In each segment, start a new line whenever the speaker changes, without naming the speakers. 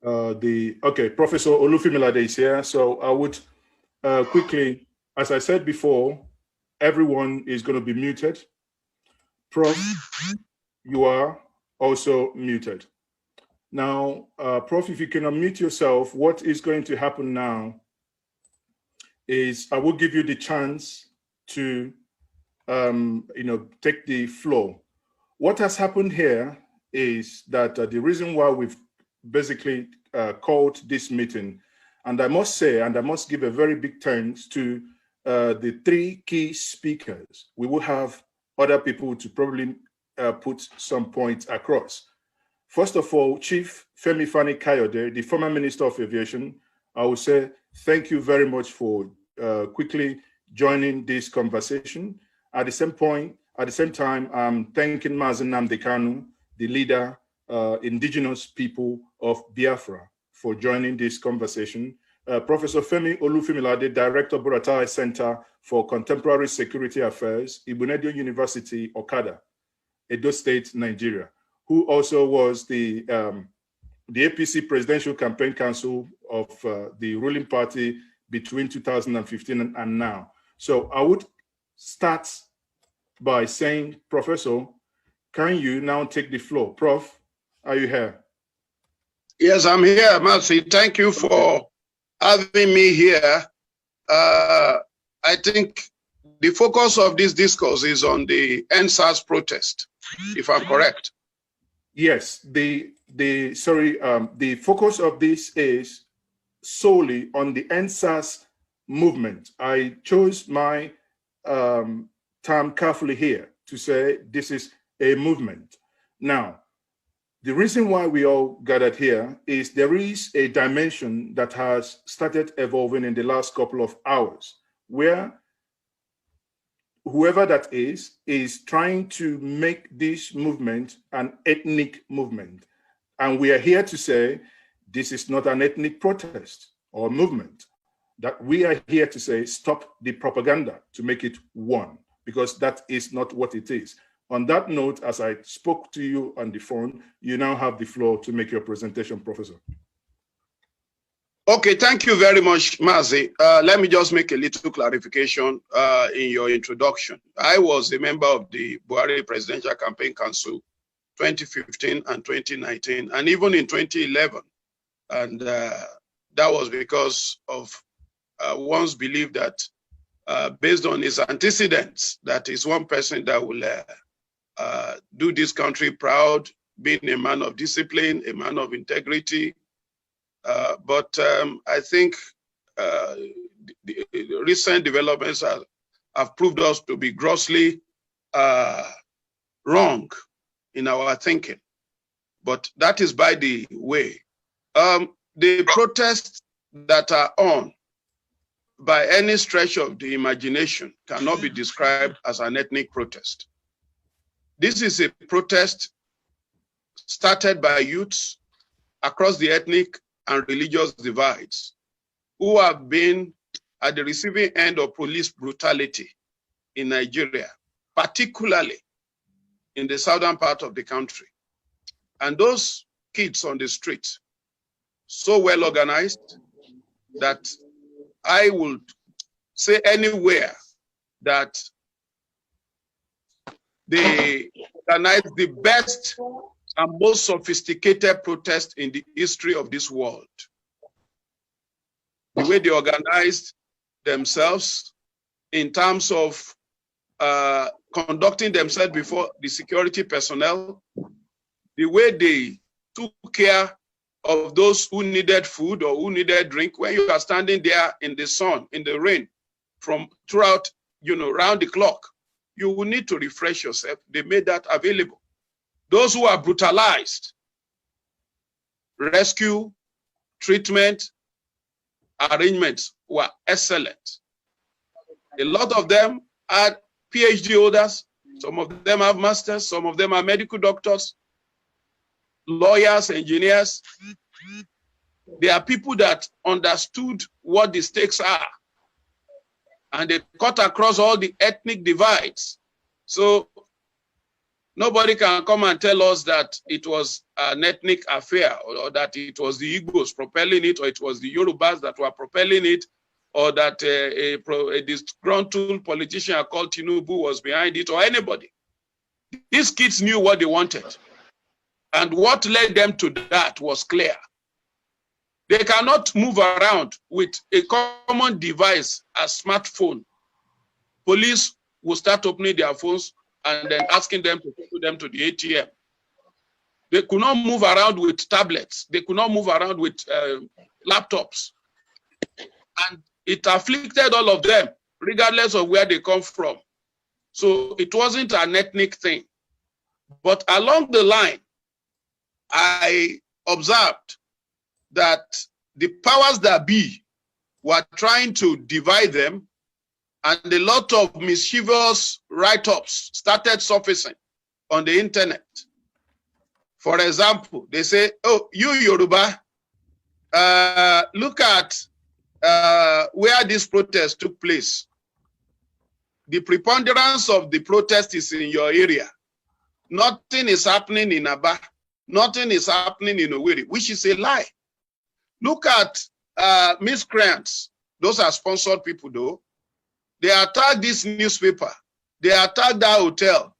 Professor Olufimilade is here. So I would quickly, as I said before, everyone is going to be muted. Prof, you are also muted. Now, Prof, if you can unmute yourself, what is going to happen now is I will give you the chance to, take the floor. What has happened here is that the reason why we've basically called this meeting, and I must say, and I must give a very big thanks to the three key speakers. We will have other people to probably put some points across. First of all, Chief Femi Fani-Kayode, the former Minister of Aviation, I would say thank you very much for quickly joining this conversation. At the same time, I'm thanking Mazi Nnamdi Kanu, the leader, indigenous people of Biafra, for joining this conversation. Professor Femi Olufimilade, Director, Buratai Center for Contemporary Security Affairs, Ibunedio University, Okada, Edo State, Nigeria, who also was the APC Presidential Campaign Council of the ruling party between 2015 and now. So I would start by saying, Professor, can you now take the floor? Prof, are you here?
Yes, I'm here, Mazi. Thank you for having me here. I think the focus of this discourse is on the NSAS protest, if I'm correct.
Yes, the focus of this is solely on the NSAS movement. I chose my term carefully here to say this is a movement. Now, the reason why we all gathered here is there is a dimension that has started evolving in the last couple of hours, where whoever that is trying to make this movement an ethnic movement. And we are here to say this is not an ethnic protest or movement. That we are here to say stop the propaganda to make it one, because that is not what it is. On that note, as I spoke to you on the phone, you now have the floor to make your presentation, Professor.
Okay, thank you very much, Mazi. Let me just make a little clarification in your introduction. I was a member of the Buhari Presidential Campaign Council 2015 and 2019, and even in 2011. And that was because of one's belief that based on his antecedents, that is one person that will do this country proud, being a man of discipline, a man of integrity. But I think the recent developments have proved us to be grossly wrong in our thinking. But that is by the way. The protests that are on, by any stretch of the imagination, cannot be described as an ethnic protest. This is a protest started by youths across the ethnic and religious divides who have been at the receiving end of police brutality in Nigeria, particularly in the southern part of the country. And those kids on the streets, so well organized that I would say anywhere that they organize the best and most sophisticated protest in the history of this world. The way they organized themselves in terms of conducting themselves before the security personnel, the way they took care of those who needed food or who needed drink, when you are standing there in the sun, in the rain, from throughout, round the clock, you will need to refresh yourself. They made that available. Those who are brutalized, rescue, treatment, arrangements were excellent. A lot of them are PhD holders. Some of them have masters. Some of them are medical doctors, lawyers, engineers. They are people that understood what the stakes are, and they cut across all the ethnic divides. So nobody can come and tell us that it was an ethnic affair, or that it was the Igbos propelling it, or it was the Yorubas that were propelling it, or that a disgruntled politician called Tinubu was behind it, or anybody. These kids knew what they wanted. And what led them to that was clear. They cannot move around with a common device, a smartphone. Police will start opening their phones and then asking them to take them to the ATM. They could not move around with tablets. They could not move around with laptops. And it afflicted all of them, regardless of where they come from. So it wasn't an ethnic thing. But along the line, I observed that the powers that be were trying to divide them, and a lot of mischievous write-ups started surfacing on the internet. For example, they say, oh, you Yoruba, look at where this protest took place. The preponderance of the protest is in your area. Nothing is happening in Aba. Nothing is happening in Owerri, which is a lie. Look at miscreants. Those are sponsored people, though. They attack this newspaper. They attack that hotel.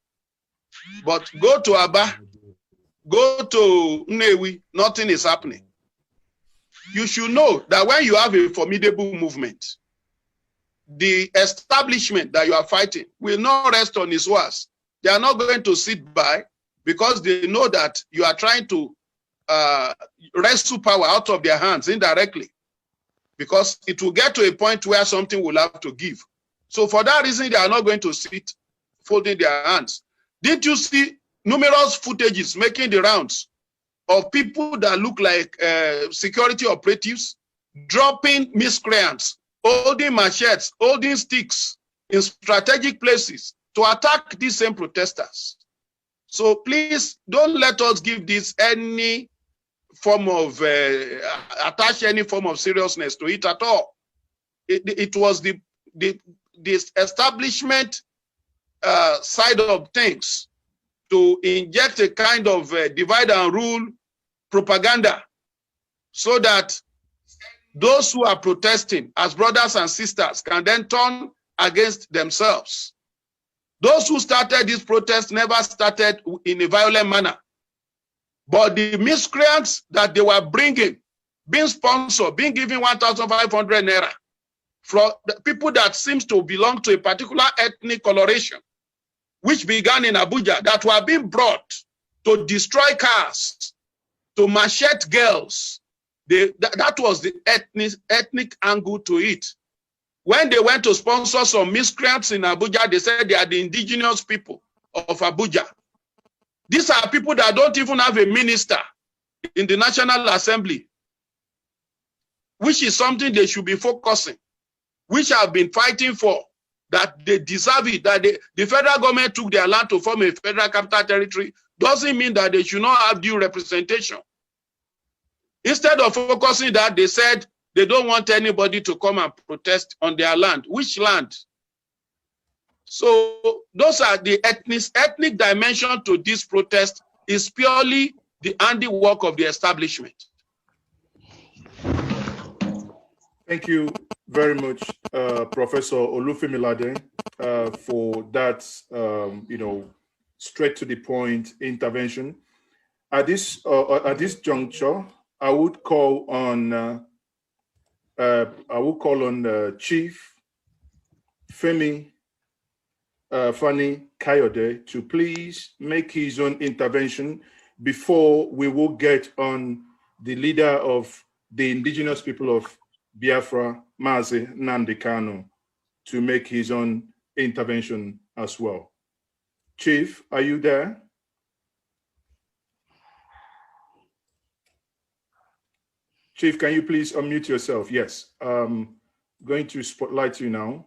But go to Aba, go to Nnewi, nothing is happening. You should know that when you have a formidable movement, the establishment that you are fighting will not rest on its words. They are not going to sit by because they know that you are trying to wrestle power out of their hands indirectly, because it will get to a point where something will have to give. So for that reason, they are not going to sit folding their hands. Didn't you see numerous footages making the rounds of people that look like security operatives dropping miscreants, holding machetes, holding sticks in strategic places to attack these same protesters? So please don't let us give this any form of, attach any form of seriousness to it at all. It was the establishment side of things to inject a kind of divide and rule propaganda so that those who are protesting as brothers and sisters can then turn against themselves. Those who started this protest never started in a violent manner. But the miscreants that they were bringing, being sponsored, being given 1,500 naira from the people that seems to belong to a particular ethnic coloration, which began in Abuja, that were being brought to destroy cars, to machete girls. That was the ethnic angle to it. When they went to sponsor some miscreants in Abuja, they said they are the indigenous people of Abuja. These are people that don't even have a minister in the National Assembly, which is something they should be focusing, which have been fighting for, that they deserve it, that the federal government took their land to form a federal capital territory, doesn't mean that they should not have due representation. Instead of focusing that, they said they don't want anybody to come and protest on their land. Which land? So those are the ethnic dimension to this protest is purely the handiwork of the establishment.
Thank you very much, Professor Olufemilade, for that, straight to the point intervention. At this juncture, I would call on Chief Femi Fani Kayode to please make his own intervention before we will get on the leader of the indigenous people of Biafra, Mazi Nnamdi Kanu, to make his own intervention as well. Chief, are you there? Chief, can you please unmute yourself? Yes, going to spotlight you now.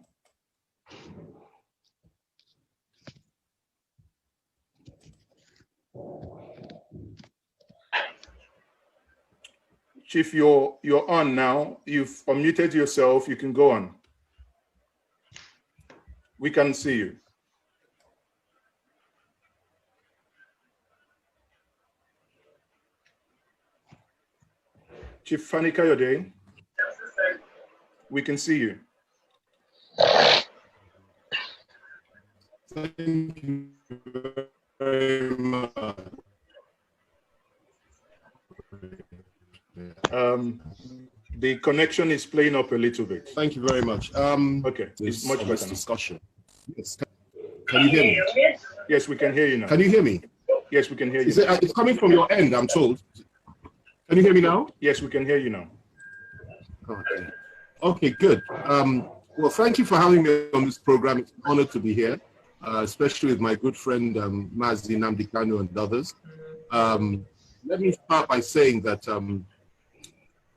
Chief, you're on now. You've unmuted yourself. You can go on. We can see you. Chief Fani Kayode, we can see you.
Thank you very much.
The connection is playing up a little bit.
Thank you very much.
Okay, it's much better.
Discussion. Yes. Can you hear me?
Yes, we can hear you now.
Can you hear me?
Yes, we can hear you.
It's coming from your end, I'm told. Can you hear me now?
Yes, we can hear you now.
Okay. Okay, good. Well, thank you for having me on this program. It's an honor to be here, especially with my good friend Mazi Namdekanu and others. Let me start by saying that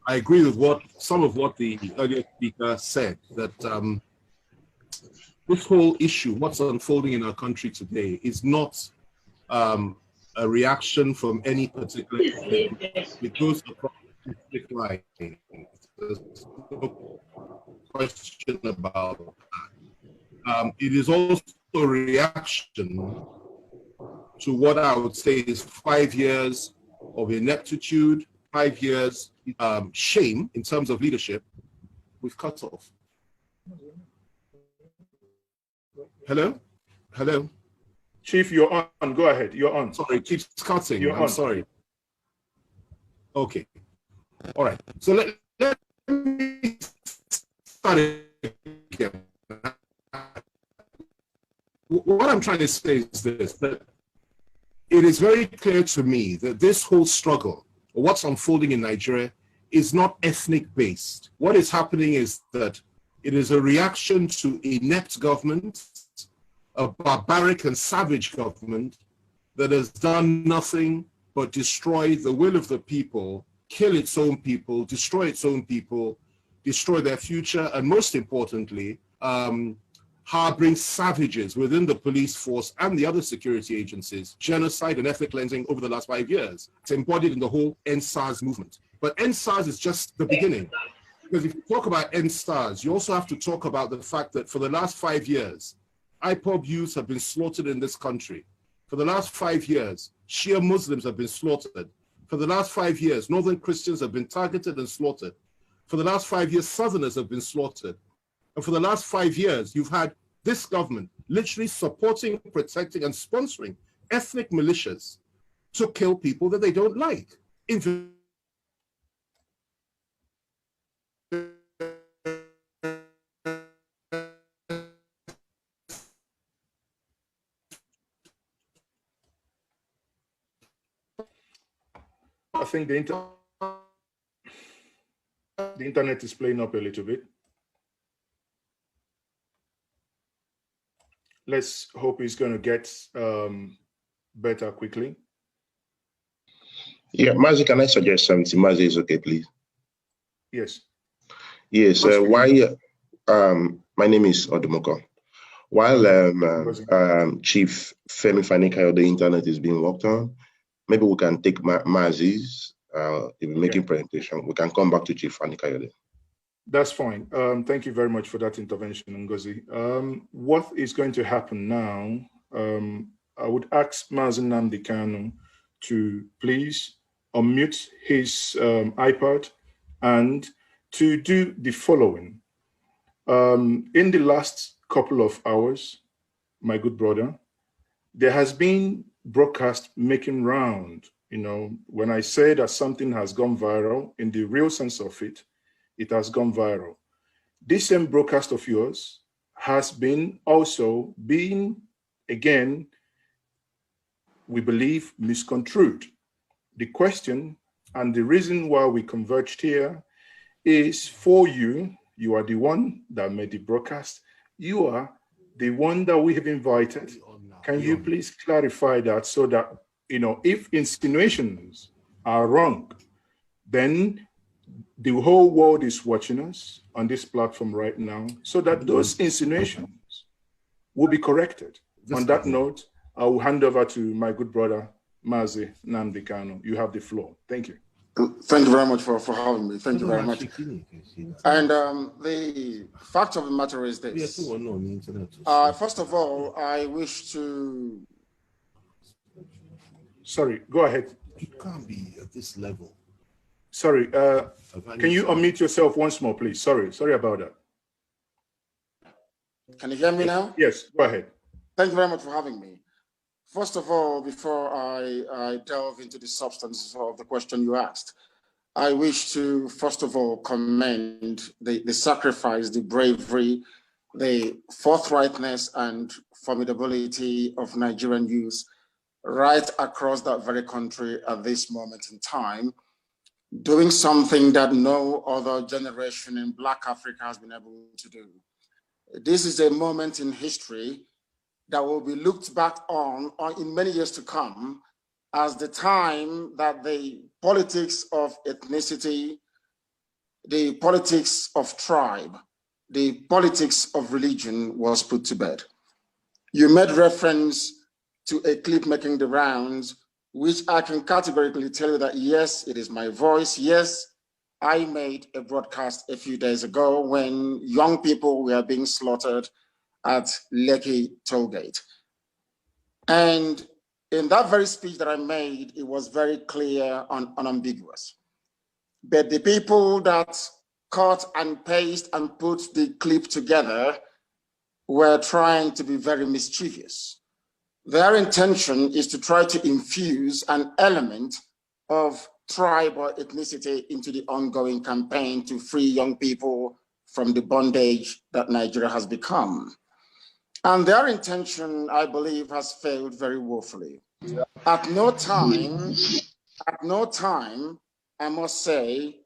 I agree with some of what the earlier speaker said, that this whole issue, what's unfolding in our country today, is not a reaction from any particular thing. It goes across the line. There's no question about that. It is also a reaction to what I would say is 5 years of ineptitude, 5 years shame in terms of leadership we've cut off. Hello? Hello?
Chief, you're on. Go ahead. You're on.
Sorry, keeps cutting.
You're
I'm
on.
sorry. Okay. All right. So let me start again. What I'm trying to say is this, that it is very clear to me that this whole struggle, or what's unfolding in Nigeria, is not ethnic based. What is happening is that it is a reaction to inept government, a barbaric and savage government that has done nothing but destroy the will of the people, kill its own people, destroy its own people, destroy their future, and most importantly, harboring savages within the police force and the other security agencies, genocide and ethnic cleansing over the last 5 years. It's embodied in the whole NSARS movement. But NSARS is just the beginning. Because if you talk about NSARS, you also have to talk about the fact that for the last 5 years, IPOB youths have been slaughtered in this country. For the last 5 years, Shia Muslims have been slaughtered. For the last 5 years, Northern Christians have been targeted and slaughtered. For the last 5 years, Southerners have been slaughtered. And for the last 5 years, you've had this government literally supporting, protecting, and sponsoring ethnic militias to kill people that they don't like.
I think the internet is playing up a little bit. Let's hope it's going to get better quickly.
Yeah, Mazi, can I suggest something? Mazi is okay, please.
Yes.
Yes. My name is Odumoko. While Chief Femi Fani-Kayode, the internet is being worked on, maybe we can take Mazi's. If we're making presentation, we can come back to Chief Fani-Kayode.
That's fine. Thank you very much for that intervention, Ngozi. What is going to happen now? I would ask Mazi Namdekanu to please unmute his iPad and to do the following. In the last couple of hours, my good brother, there has been broadcast making round. You know, when I say that something has gone viral, in the real sense of it, it has gone viral. This same broadcast of yours has been also being, again, we believe, misconstrued. The question and the reason why we converged here is for you. You are the one that made the broadcast. You are the one that we have invited. Can you please clarify that so that, you know, if insinuations are wrong, then the whole world is watching us on this platform right now so that those insinuations will be corrected. On that note, I will hand over to my good brother, Mazi Namdekanu. You have the floor. Thank you.
Thank you very much for having me. Thank you very much. And the fact of the matter is this. First of all, I wish to...
Sorry, go ahead.
It can't be at this level.
Sorry, can you unmute yourself once more, please? Sorry about that.
Can you hear me now?
Yes, go ahead.
Thank you very much for having me. First of all, before I delve into the substance of the question you asked, I wish to, first of all, commend the sacrifice, the bravery, the forthrightness and formidability of Nigerian youth right across that very country at this moment in time, doing something that no other generation in Black Africa has been able to do. This is a moment in history that will be looked back on in many years to come as the time that the politics of ethnicity, the politics of tribe, the politics of religion was put to bed. You made reference to a clip making the rounds, which I can categorically tell you that yes, it is my voice. Yes, I made a broadcast a few days ago when young people were being slaughtered at Lekki Tollgate. And in that very speech that I made, it was very clear and unambiguous. But the people that cut and paste and put the clip together were trying to be very mischievous. Their intention is to try to infuse an element of tribe or ethnicity into the ongoing campaign to free young people from the bondage that Nigeria has become. And their intention, I believe, has failed very woefully. At no time, I must say,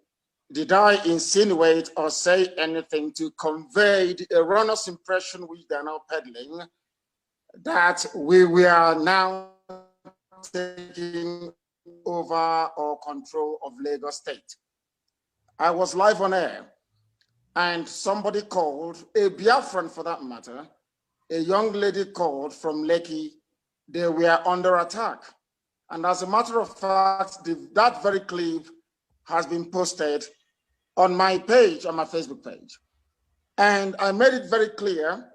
did I insinuate or say anything to convey the erroneous impression which they are now peddling that we were now taking over or control of Lagos State. I was live on air and somebody called, a Biafran for that matter, a young lady called from Lekki. They were under attack. And as a matter of fact, that very clip has been posted on my page, on my Facebook page. And I made it very clear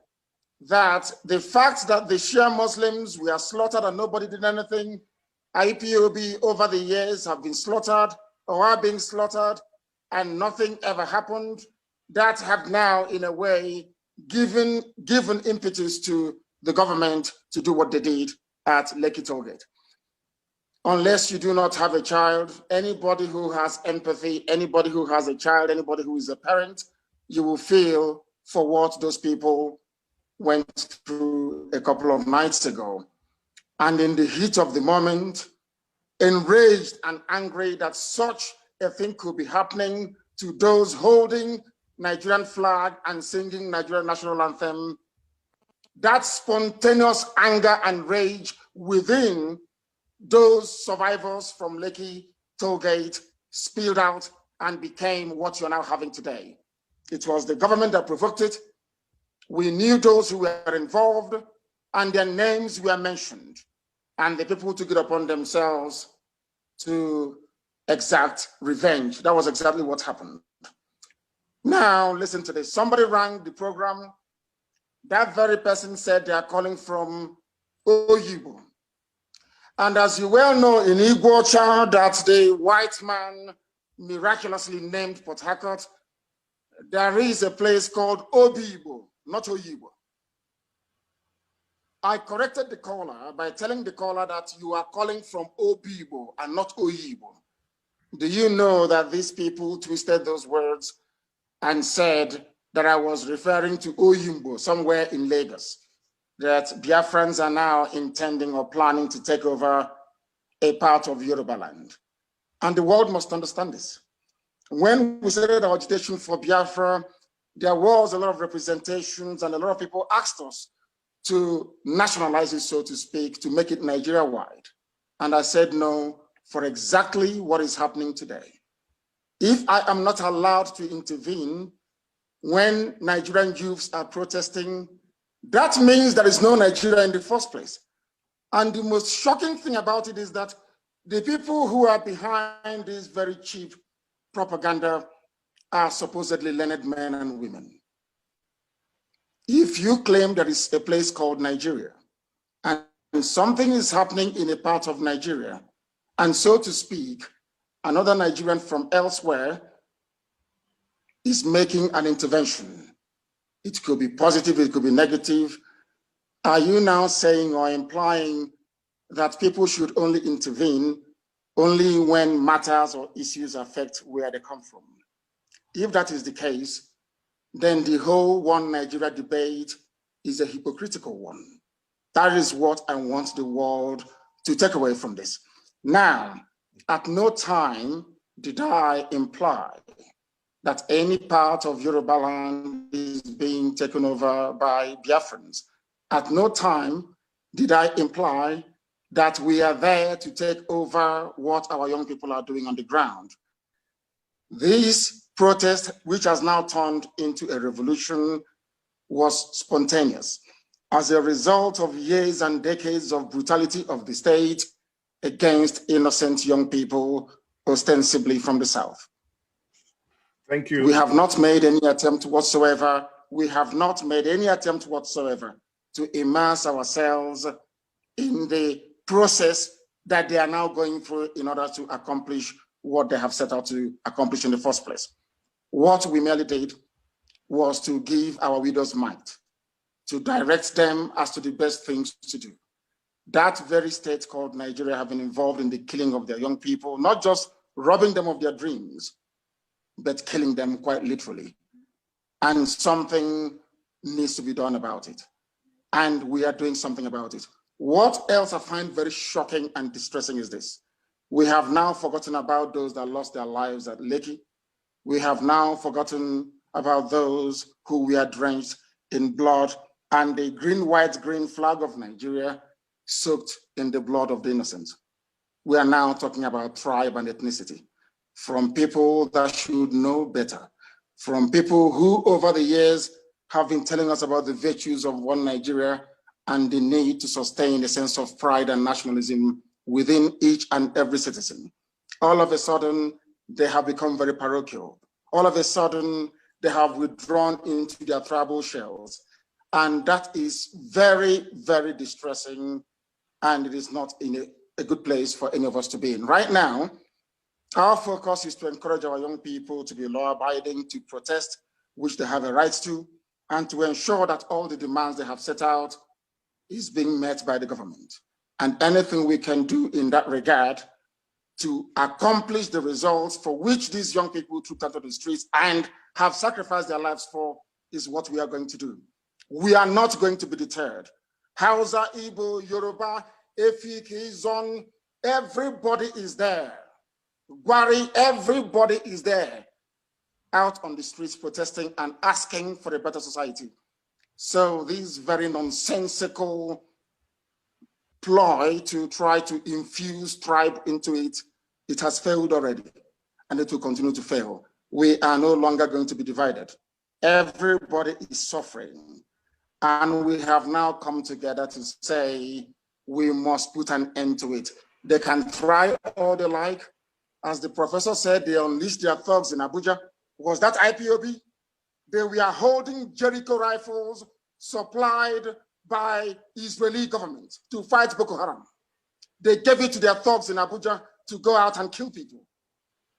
that the fact that the Shia Muslims were slaughtered and nobody did anything, IPOB over the years have been slaughtered or are being slaughtered and nothing ever happened, that have now in a way given impetus to the government to do what they did at Lekki Tollgate. Unless you do not have a child, anybody who has empathy, anybody who has a child, anybody who is a parent, you will feel for what those people went through a couple of nights ago. And in the heat of the moment, enraged and angry that such a thing could be happening to those holding Nigerian flag and singing Nigerian national anthem, that spontaneous anger and rage within those survivors from Lekki Tollgate spilled out and became what you're now having today. It was the government that provoked it. We knew those who were involved and their names were mentioned, and the people took it upon themselves to exact revenge. That was exactly what happened. Now, listen to this. Somebody rang the program. That very person said they are calling from Oyibo. And as you well know, in Igbo child, that the white man miraculously named Port Harcourt, there is a place called Obibo, not Oyibo. I corrected the caller by telling the caller that you are calling from Obibo and not Oyibo. Do you know that these people twisted those words and said that I was referring to Oyimbo, somewhere in Lagos, that Biafrans are now intending or planning to take over a part of Yoruba land. And the world must understand this. When we started our agitation for Biafra, there was a lot of representations and a lot of people asked us to nationalize it, so to speak, to make it Nigeria-wide. And I said no for exactly what is happening today. If I am not allowed to intervene when Nigerian youths are protesting, that means there is no Nigeria in the first place. And the most shocking thing about it is that the people who are behind this very cheap propaganda are supposedly learned men and women. If you claim there is a place called Nigeria and something is happening in a part of Nigeria, and so to speak, another Nigerian from elsewhere is making an intervention. It could be positive, it could be negative. Are you now saying or implying that people should only intervene only when matters or issues affect where they come from? If that is the case, then the whole One Nigeria debate is a hypocritical one. That is what I want the world to take away from this. Now, at no time did I imply that any part of Yoruba land is being taken over by Biafrans. At no time did I imply that we are there to take over what our young people are doing on the ground. This protest, which has now turned into a revolution, was spontaneous as a result of years and decades of brutality of the state against innocent young people, ostensibly from the South.
Thank you.
We have not made any attempt whatsoever. We have not made any attempt whatsoever to immerse ourselves in the process that they are now going through in order to accomplish what they have set out to accomplish in the first place. What we merely did was to give our widows might, to direct them as to the best things to do. That very state called Nigeria have been involved in the killing of their young people, not just robbing them of their dreams, but killing them quite literally. And something needs to be done about it. And we are doing something about it. What else I find very shocking and distressing is this. We have now forgotten about those that lost their lives at Lekki. We have now forgotten about those who were drenched in blood and the green, white, green flag of Nigeria soaked in the blood of the innocent. We are now talking about tribe and ethnicity, from people that should know better, from people who over the years have been telling us about the virtues of one Nigeria and the need to sustain a sense of pride and nationalism within each and every citizen. All of a sudden, they have become very parochial. All of a sudden, they have withdrawn into their tribal shells. And that is very, very distressing. And it is not in a good place for any of us to be in. Right now, our focus is to encourage our young people to be law-abiding, to protest, which they have a right to, and to ensure that all the demands they have set out is being met by the government. And anything we can do in that regard to accomplish the results for which these young people trooped onto the streets and have sacrificed their lives for is what we are going to do. We are not going to be deterred. Hausa, Igbo, Yoruba, Efik, Izon, everybody is there. Gwari, everybody is there out on the streets protesting and asking for a better society. So this very nonsensical ploy to try to infuse tribe into it, it has failed already, and it will continue to fail. We are no longer going to be divided. Everybody is suffering, and we have now come together to say we must put an end to it. They can try all they like. As the professor said, they unleashed their thugs in Abuja. Was that IPOB? They were holding Jericho rifles supplied by Israeli government to fight Boko Haram. They gave it to their thugs in Abuja to go out and kill people.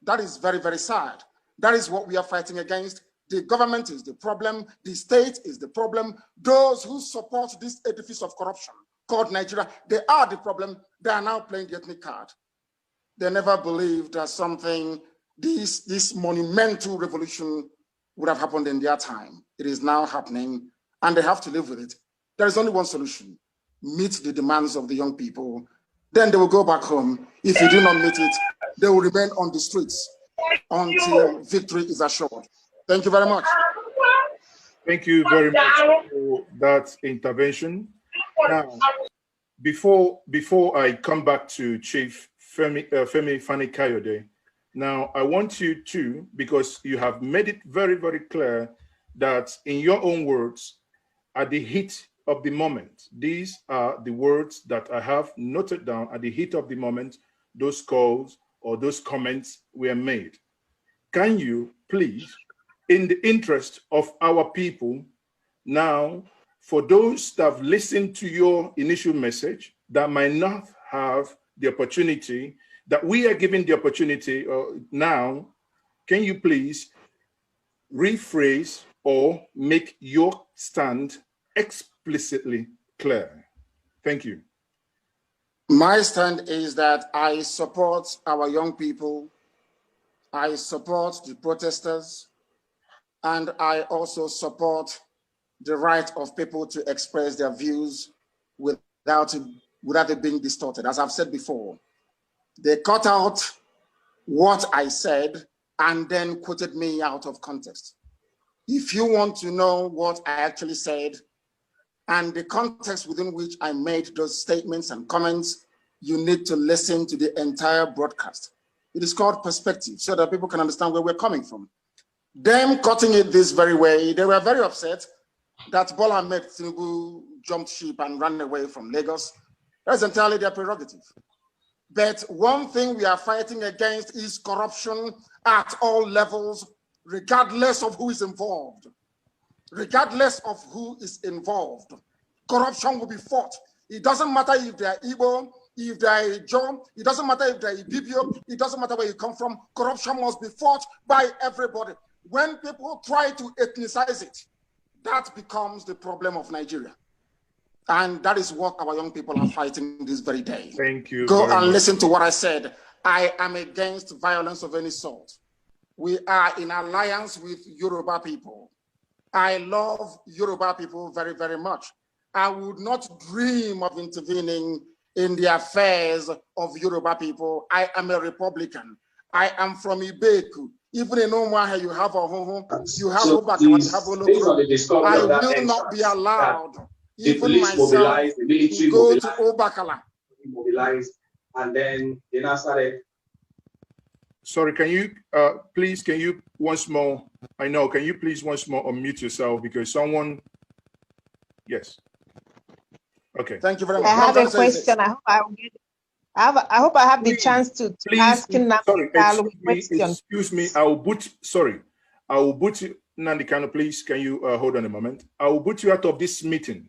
That is very, very sad. That is what we are fighting against. The government is the problem. The state is the problem. Those who support this edifice of corruption called Nigeria, they are the problem. They are now playing the ethnic card. They never believed that something, this monumental revolution would have happened in their time. It is now happening, and they have to live with it. There is only one solution: meet the demands of the young people. Then they will go back home. If you do not meet it, they will remain on the streets until victory is assured. Thank you very much.
Thank you very much for that intervention. Now, before I come back to Chief Femi Fani-Kayode, now I want you to, because you have made it very, very clear that in your own words, at the heat of the moment, these are the words that I have noted down. At the heat of the moment, those calls or those comments were made. Can you please, in the interest of our people, now, for those that have listened to your initial message that might not have the opportunity, that we are given the opportunity now. Can you please rephrase or make your stand explicitly clear? Thank you.
My stand is that I support our young people, I support the protesters, and I also support the right of people to express their views without it being distorted. As I've said before, they cut out what I said and then quoted me out of context. If you want to know what I actually said and the context within which I made those statements and comments, you need to listen to the entire broadcast. It is called perspective, so that people can understand where we're coming from. Them cutting it this very way, they were very upset that Bola Ahmed Tinubu jumped ship and ran away from Lagos. That's entirely their prerogative. But one thing we are fighting against is corruption at all levels, regardless of who is involved. Regardless of who is involved, corruption will be fought. It doesn't matter if they're Igbo, if they're John, it doesn't matter if they're Ibibio, it doesn't matter where you come from. Corruption must be fought by everybody. When people try to ethnicize it, that becomes the problem of Nigeria. And that is what our young people are fighting this very day.
Thank you.
Go and listen to what I said. I am against violence of any sort. We are in alliance with Yoruba people. I love Yoruba people very, very much. I would not dream of intervening in the affairs of Yoruba people. I am a Republican. I am from Ibeku. Even in Omaha, you have a home, you have Obaka, you have Olokoro. I will not be allowed, even myself, to go to Obakala.
Mobilized, and then they now started.
Sorry, can you please, can you once more, I know, can you please once more unmute yourself because someone, yes. Okay.
Thank you very much.
I have a question. I hope I will get it. I hope I have the chance to ask
excuse me, I will boot you, Nandi Kano, please, can you hold on a moment? I will boot you out of this meeting.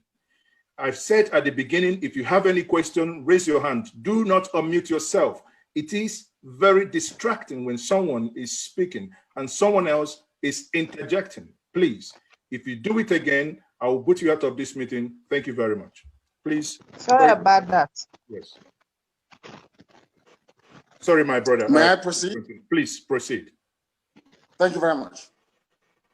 I've said at the beginning, if you have any question, raise your hand. Do not unmute yourself. It is very distracting when someone is speaking and someone else is interjecting. Please, if you do it again, I will put you out of this meeting. Thank you very much. Please.
Sorry about that.
Yes. Sorry, my brother.
May I proceed?
Please proceed.
Thank you very much.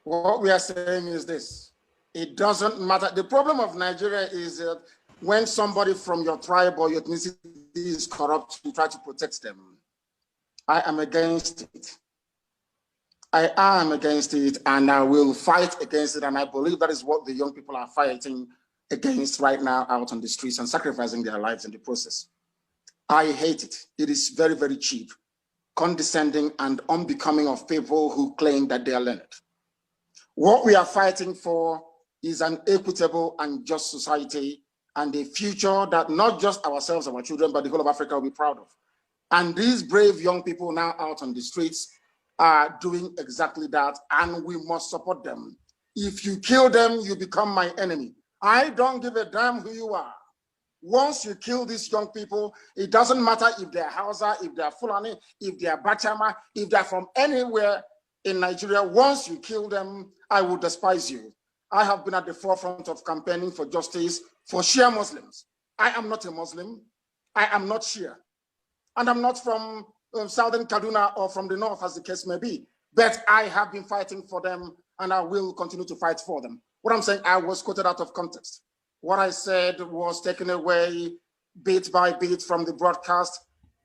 What we are saying is this. It doesn't matter. The problem of Nigeria is that when somebody from your tribe or your ethnicity is corrupt, you try to protect them. I am against it. I am against it, and I will fight against it. And I believe that is what the young people are fighting against right now out on the streets and sacrificing their lives in the process. I hate it. It is very, very cheap, condescending, and unbecoming of people who claim that they are learned. What we are fighting for is an equitable and just society and a future that not just ourselves, our children, but the whole of Africa will be proud of. And these brave young people now out on the streets are doing exactly that, and we must support them. If you kill them, you become my enemy. I don't give a damn who you are. Once you kill these young people, it doesn't matter if they're Hausa, if they're Fulani, if they're Bachama, if they're from anywhere in Nigeria. Once you kill them, I will despise you. I have been at the forefront of campaigning for justice for Shia Muslims. I am not a Muslim. I am not Shia. And I'm not from Southern Kaduna or from the north, as the case may be. But I have been fighting for them, and I will continue to fight for them. What I'm saying, I was quoted out of context. What I said was taken away bit by bit from the broadcast.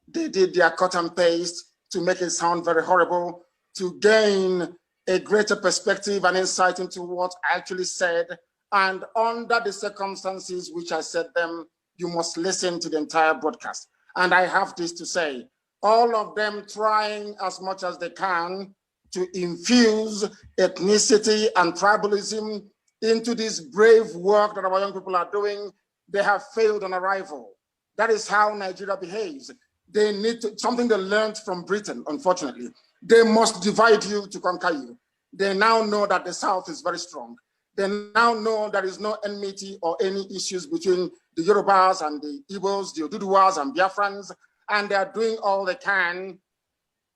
They did their cut and paste to make it sound very horrible, to gain a greater perspective and insight into what I actually said. And under the circumstances which I said them, you must listen to the entire broadcast. And I have this to say, all of them trying as much as they can to infuse ethnicity and tribalism into this brave work that our young people are doing, they have failed on arrival. That is how Nigeria behaves. They need to, something they learned from Britain, unfortunately. They must divide you to conquer you. They now know that the South is very strong. They now know there is no enmity or any issues between the Yorubas and the Igbos, the Oduduwas and Biafrans. and they are doing all they can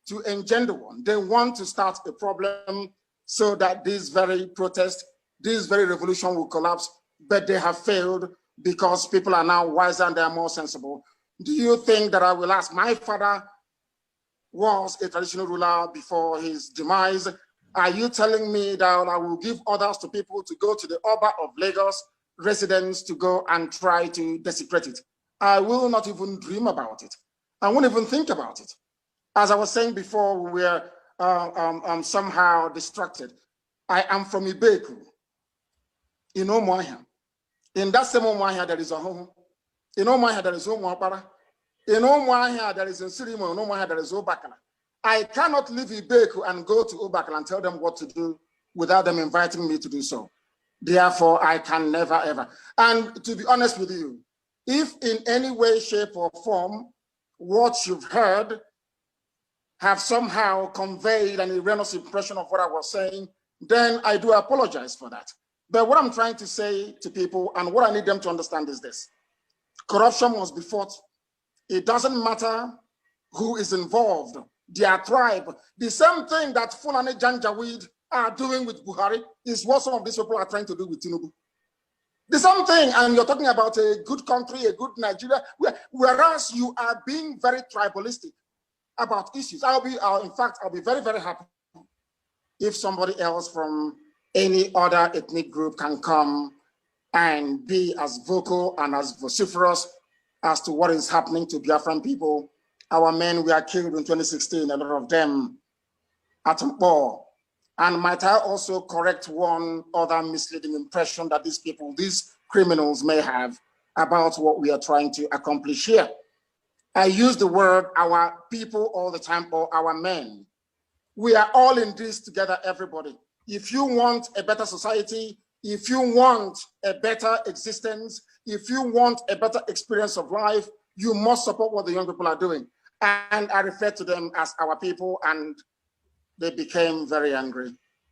to engender one. They want to start a problem so that this very protest, this very revolution will collapse, but they have failed because people are now wiser and they are more sensible. Do you think that I will ask? My father was a traditional ruler before his demise. Are you telling me that I will give orders to people to go to the Oba of Lagos residents to go and try to desecrate it? I will not even dream about it. I won't even think about it. As I was saying before, we were somehow distracted. I am from Ibeku, in Omoahia. In that same Omoahia, there is a home. In Omoahia, there is Omoapara. In Omoahia, there is a Sirimo. In Omoahia, there is Obakala. I cannot leave Ibeku and go to Obakala and tell them what to do without them inviting me to do so. Therefore, I can never, ever. And to be honest with you, if in any way, shape, or form, what you've heard have somehow conveyed an erroneous impression of what I was saying, then I do apologize for that. But what I'm trying to say to people and what I need them to understand is this. Corruption must be fought. It doesn't matter who is involved, their tribe. The same thing that Fulani Janjaweed are doing with Buhari is what some of these people are trying to do with Tinubu. The same thing, and you're talking about a good country, a good Nigeria, whereas you are being very tribalistic about issues. In fact, I'll be very, very happy if somebody else from any other ethnic group can come and be as vocal and as vociferous as to what is happening to Biafran people. Our men were killed in 2016, a lot of them at Mpo. And might I also correct one other misleading impression that these people, these criminals may have about what we are trying to accomplish here. I use the word our people all the time, or our men. We are all in this together, everybody. If you want a better society, if you want a better existence, if you want a better experience of life, you must support what the young people are doing. And I refer to them as our people, and they became very angry.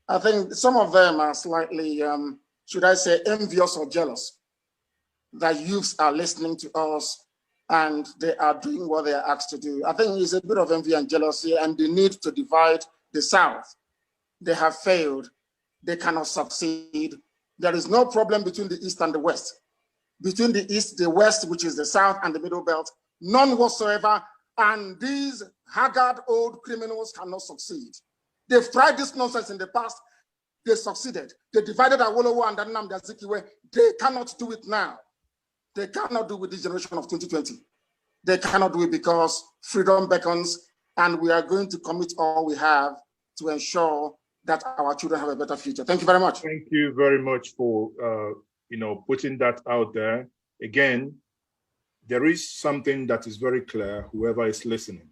I think some of them are slightly, should I say, envious or jealous that youths are listening to us and they are doing what they are asked to do. I think it's a bit of envy and jealousy and the need to divide the South. They have failed. They cannot succeed. There is no problem between the East and the West. Between the East, the West, which is the South and the Middle Belt, none whatsoever. And these haggard old criminals cannot succeed. They've tried this nonsense in the past. They succeeded. They divided Awolowo and Nnamdi Azikiwe. They cannot do it now. They cannot do it with this generation of 2020. They cannot do it because freedom beckons, and we are going to commit all we have to ensure that our children have a better future. Thank you very much.
Thank you very much for putting that out there. Again, there is something that is very clear, whoever is listening.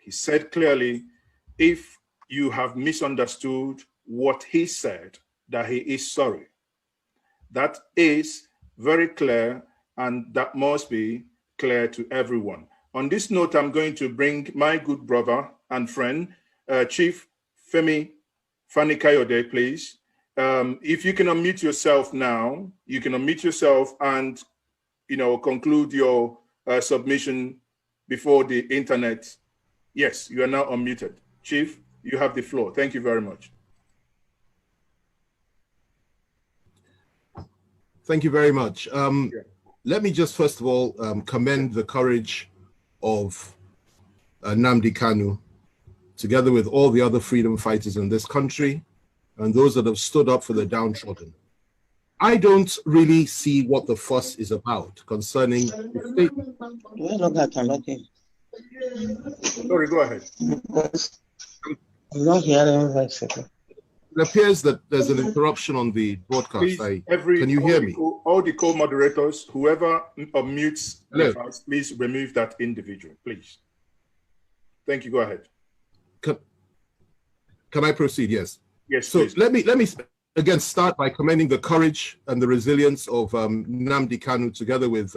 He said clearly, if you have misunderstood what he said, that he is sorry. That is very clear, and that must be clear to everyone. On this note, I'm going to bring my good brother and friend, Chief Femi Fani-Kayode, please. If you can unmute yourself now, you can unmute yourself and conclude your submission before the internet. Yes, you are now unmuted. Chief, you have the floor. Thank you very much.
Thank you very much. Let me just first of all commend the courage of Nnamdi Kanu, together with all the other freedom fighters in this country and those that have stood up for the downtrodden. I don't really see what the fuss is about concerning the statement.
Sorry, go ahead.
I'm not hearing one second.
It appears that there's an interruption on the broadcast.
Please,
can you hear me?
All the co-moderators, whoever unmutes, please remove that individual, please. Thank you. Go ahead.
Can I proceed? Yes.
Yes.
So
please.
let me again start by commending the courage and the resilience of Nnamdi Kanu, together with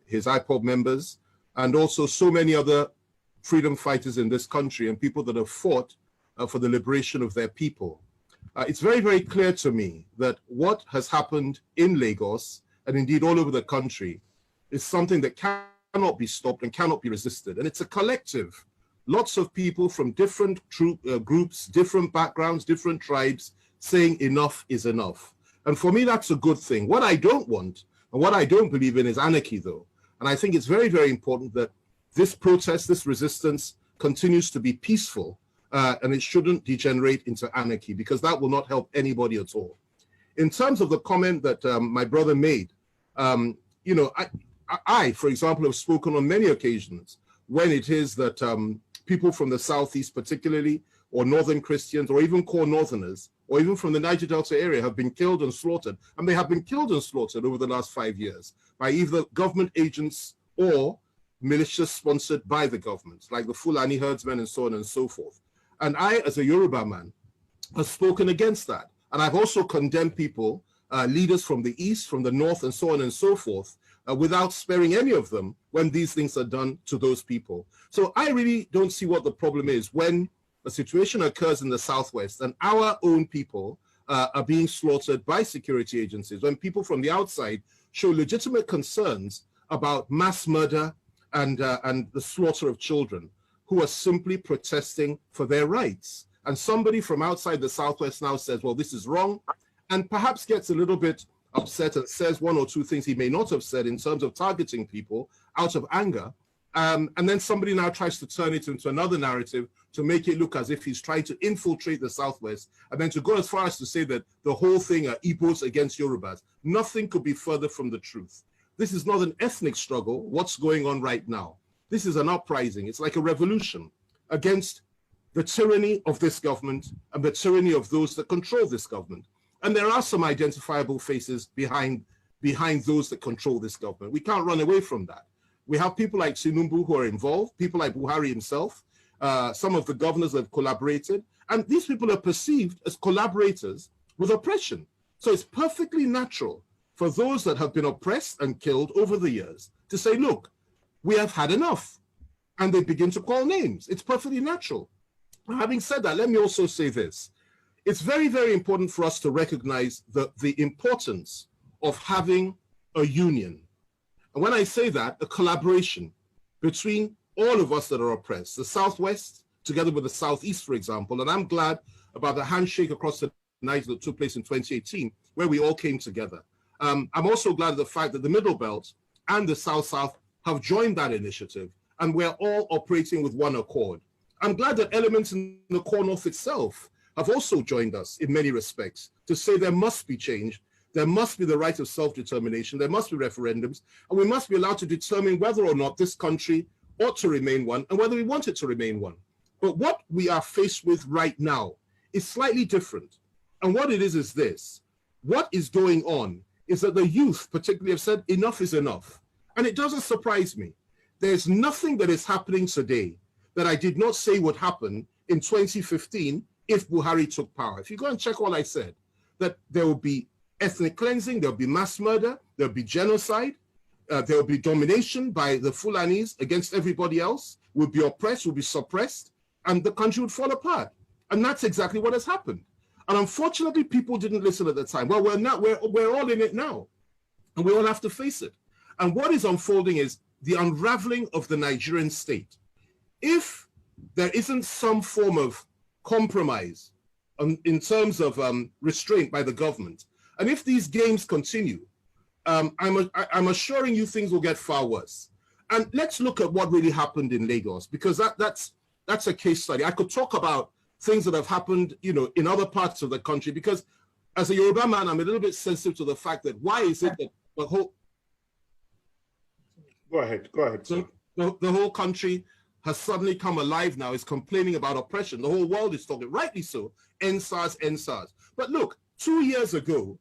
his IPOB members, and also so many other freedom fighters in this country and people that have fought for the liberation of their people. It's very, very clear to me that what has happened in Lagos, and indeed all over the country, is something that cannot be stopped and cannot be resisted. And it's a collective. Lots of people from different groups, different backgrounds, different tribes saying enough is enough. And for me, that's a good thing. What I don't want and what I don't believe in is anarchy, though. And I think it's very, very important that this protest, this resistance continues to be peaceful, and it shouldn't degenerate into anarchy, because that will not help anybody at all. In terms of the comment that my brother made, you know, I, for example, have spoken on many occasions when it is that people from the Southeast particularly, or Northern Christians, or even core Northerners, or even from the Niger Delta area have been killed and slaughtered, and they have been killed and slaughtered over the last 5 years by either government agents or militias sponsored by the government, like the Fulani herdsmen and so on and so forth. And I, as a Yoruba man, have spoken against that. And I've also condemned people, leaders from the East, from the North, and so on and so forth, without sparing any of them when these things are done to those people. So I really don't see what the problem is when a situation occurs in the Southwest and our own people are being slaughtered by security agencies, when people from the outside show legitimate concerns about mass murder and the slaughter of children who are simply protesting for their rights. And somebody from outside the Southwest now says, well, this is wrong, and perhaps gets a little bit upset and says one or two things he may not have said in terms of targeting people out of anger. And then somebody now tries to turn it into another narrative to make it look as if he's trying to infiltrate the Southwest, and then to go as far as to say that the whole thing are Igbos against Yorubas. Nothing could be further from the truth. This is not an ethnic struggle, what's going on right now. This is an uprising. It's like a revolution against the tyranny of this government and the tyranny of those that control this government. And there are some identifiable faces behind those that control this government. We can't run away from that. We have people like Tinubu who are involved, people like Buhari himself, some of the governors that have collaborated, and these people are perceived as collaborators with oppression. So it's perfectly natural for those that have been oppressed and killed over the years to say, look, we have had enough. And they begin to call names. It's perfectly natural. Having said that, let me also say this. It's very, very important for us to recognize the importance of having a union. And when I say that, a collaboration between all of us that are oppressed, the Southwest, together with the Southeast, for example, and I'm glad about the handshake across the Niger that took place in 2018, where we all came together. I'm also glad of the fact that the Middle Belt and the South-South have joined that initiative, and we're all operating with one accord. I'm glad that elements in the Core North itself have also joined us in many respects to say there must be change, there must be the right of self-determination, there must be referendums, and we must be allowed to determine whether or not this country ought to remain one and whether we want it to remain one. But what we are faced with right now is slightly different. And what it is this. What is going on is that the youth particularly have said enough is enough. And it doesn't surprise me. There's nothing that is happening today that I did not say would happen in 2015 if Buhari took power. If you go and check what I said, that there will be ethnic cleansing, there will be mass murder, there will be genocide, there will be domination by the Fulanis against everybody else, will be oppressed, will be suppressed, and the country would fall apart. And that's exactly what has happened. And unfortunately, people didn't listen at the time. Well, we're all in it now, and we all have to face it. And what is unfolding is the unraveling of the Nigerian state. If there isn't some form of compromise in terms of restraint by the government, and if these games continue, I'm assuring you things will get far worse. And let's look at what really happened in Lagos, because that's a case study. I could talk about things that have happened, you know, in other parts of the country, because as a Yoruba man, I'm a little bit sensitive to the fact that why is it that the whole...
Go ahead.
So the whole country has suddenly come alive now, is complaining about oppression. The whole world is talking, rightly so, NSAS. But look, 2 years ago,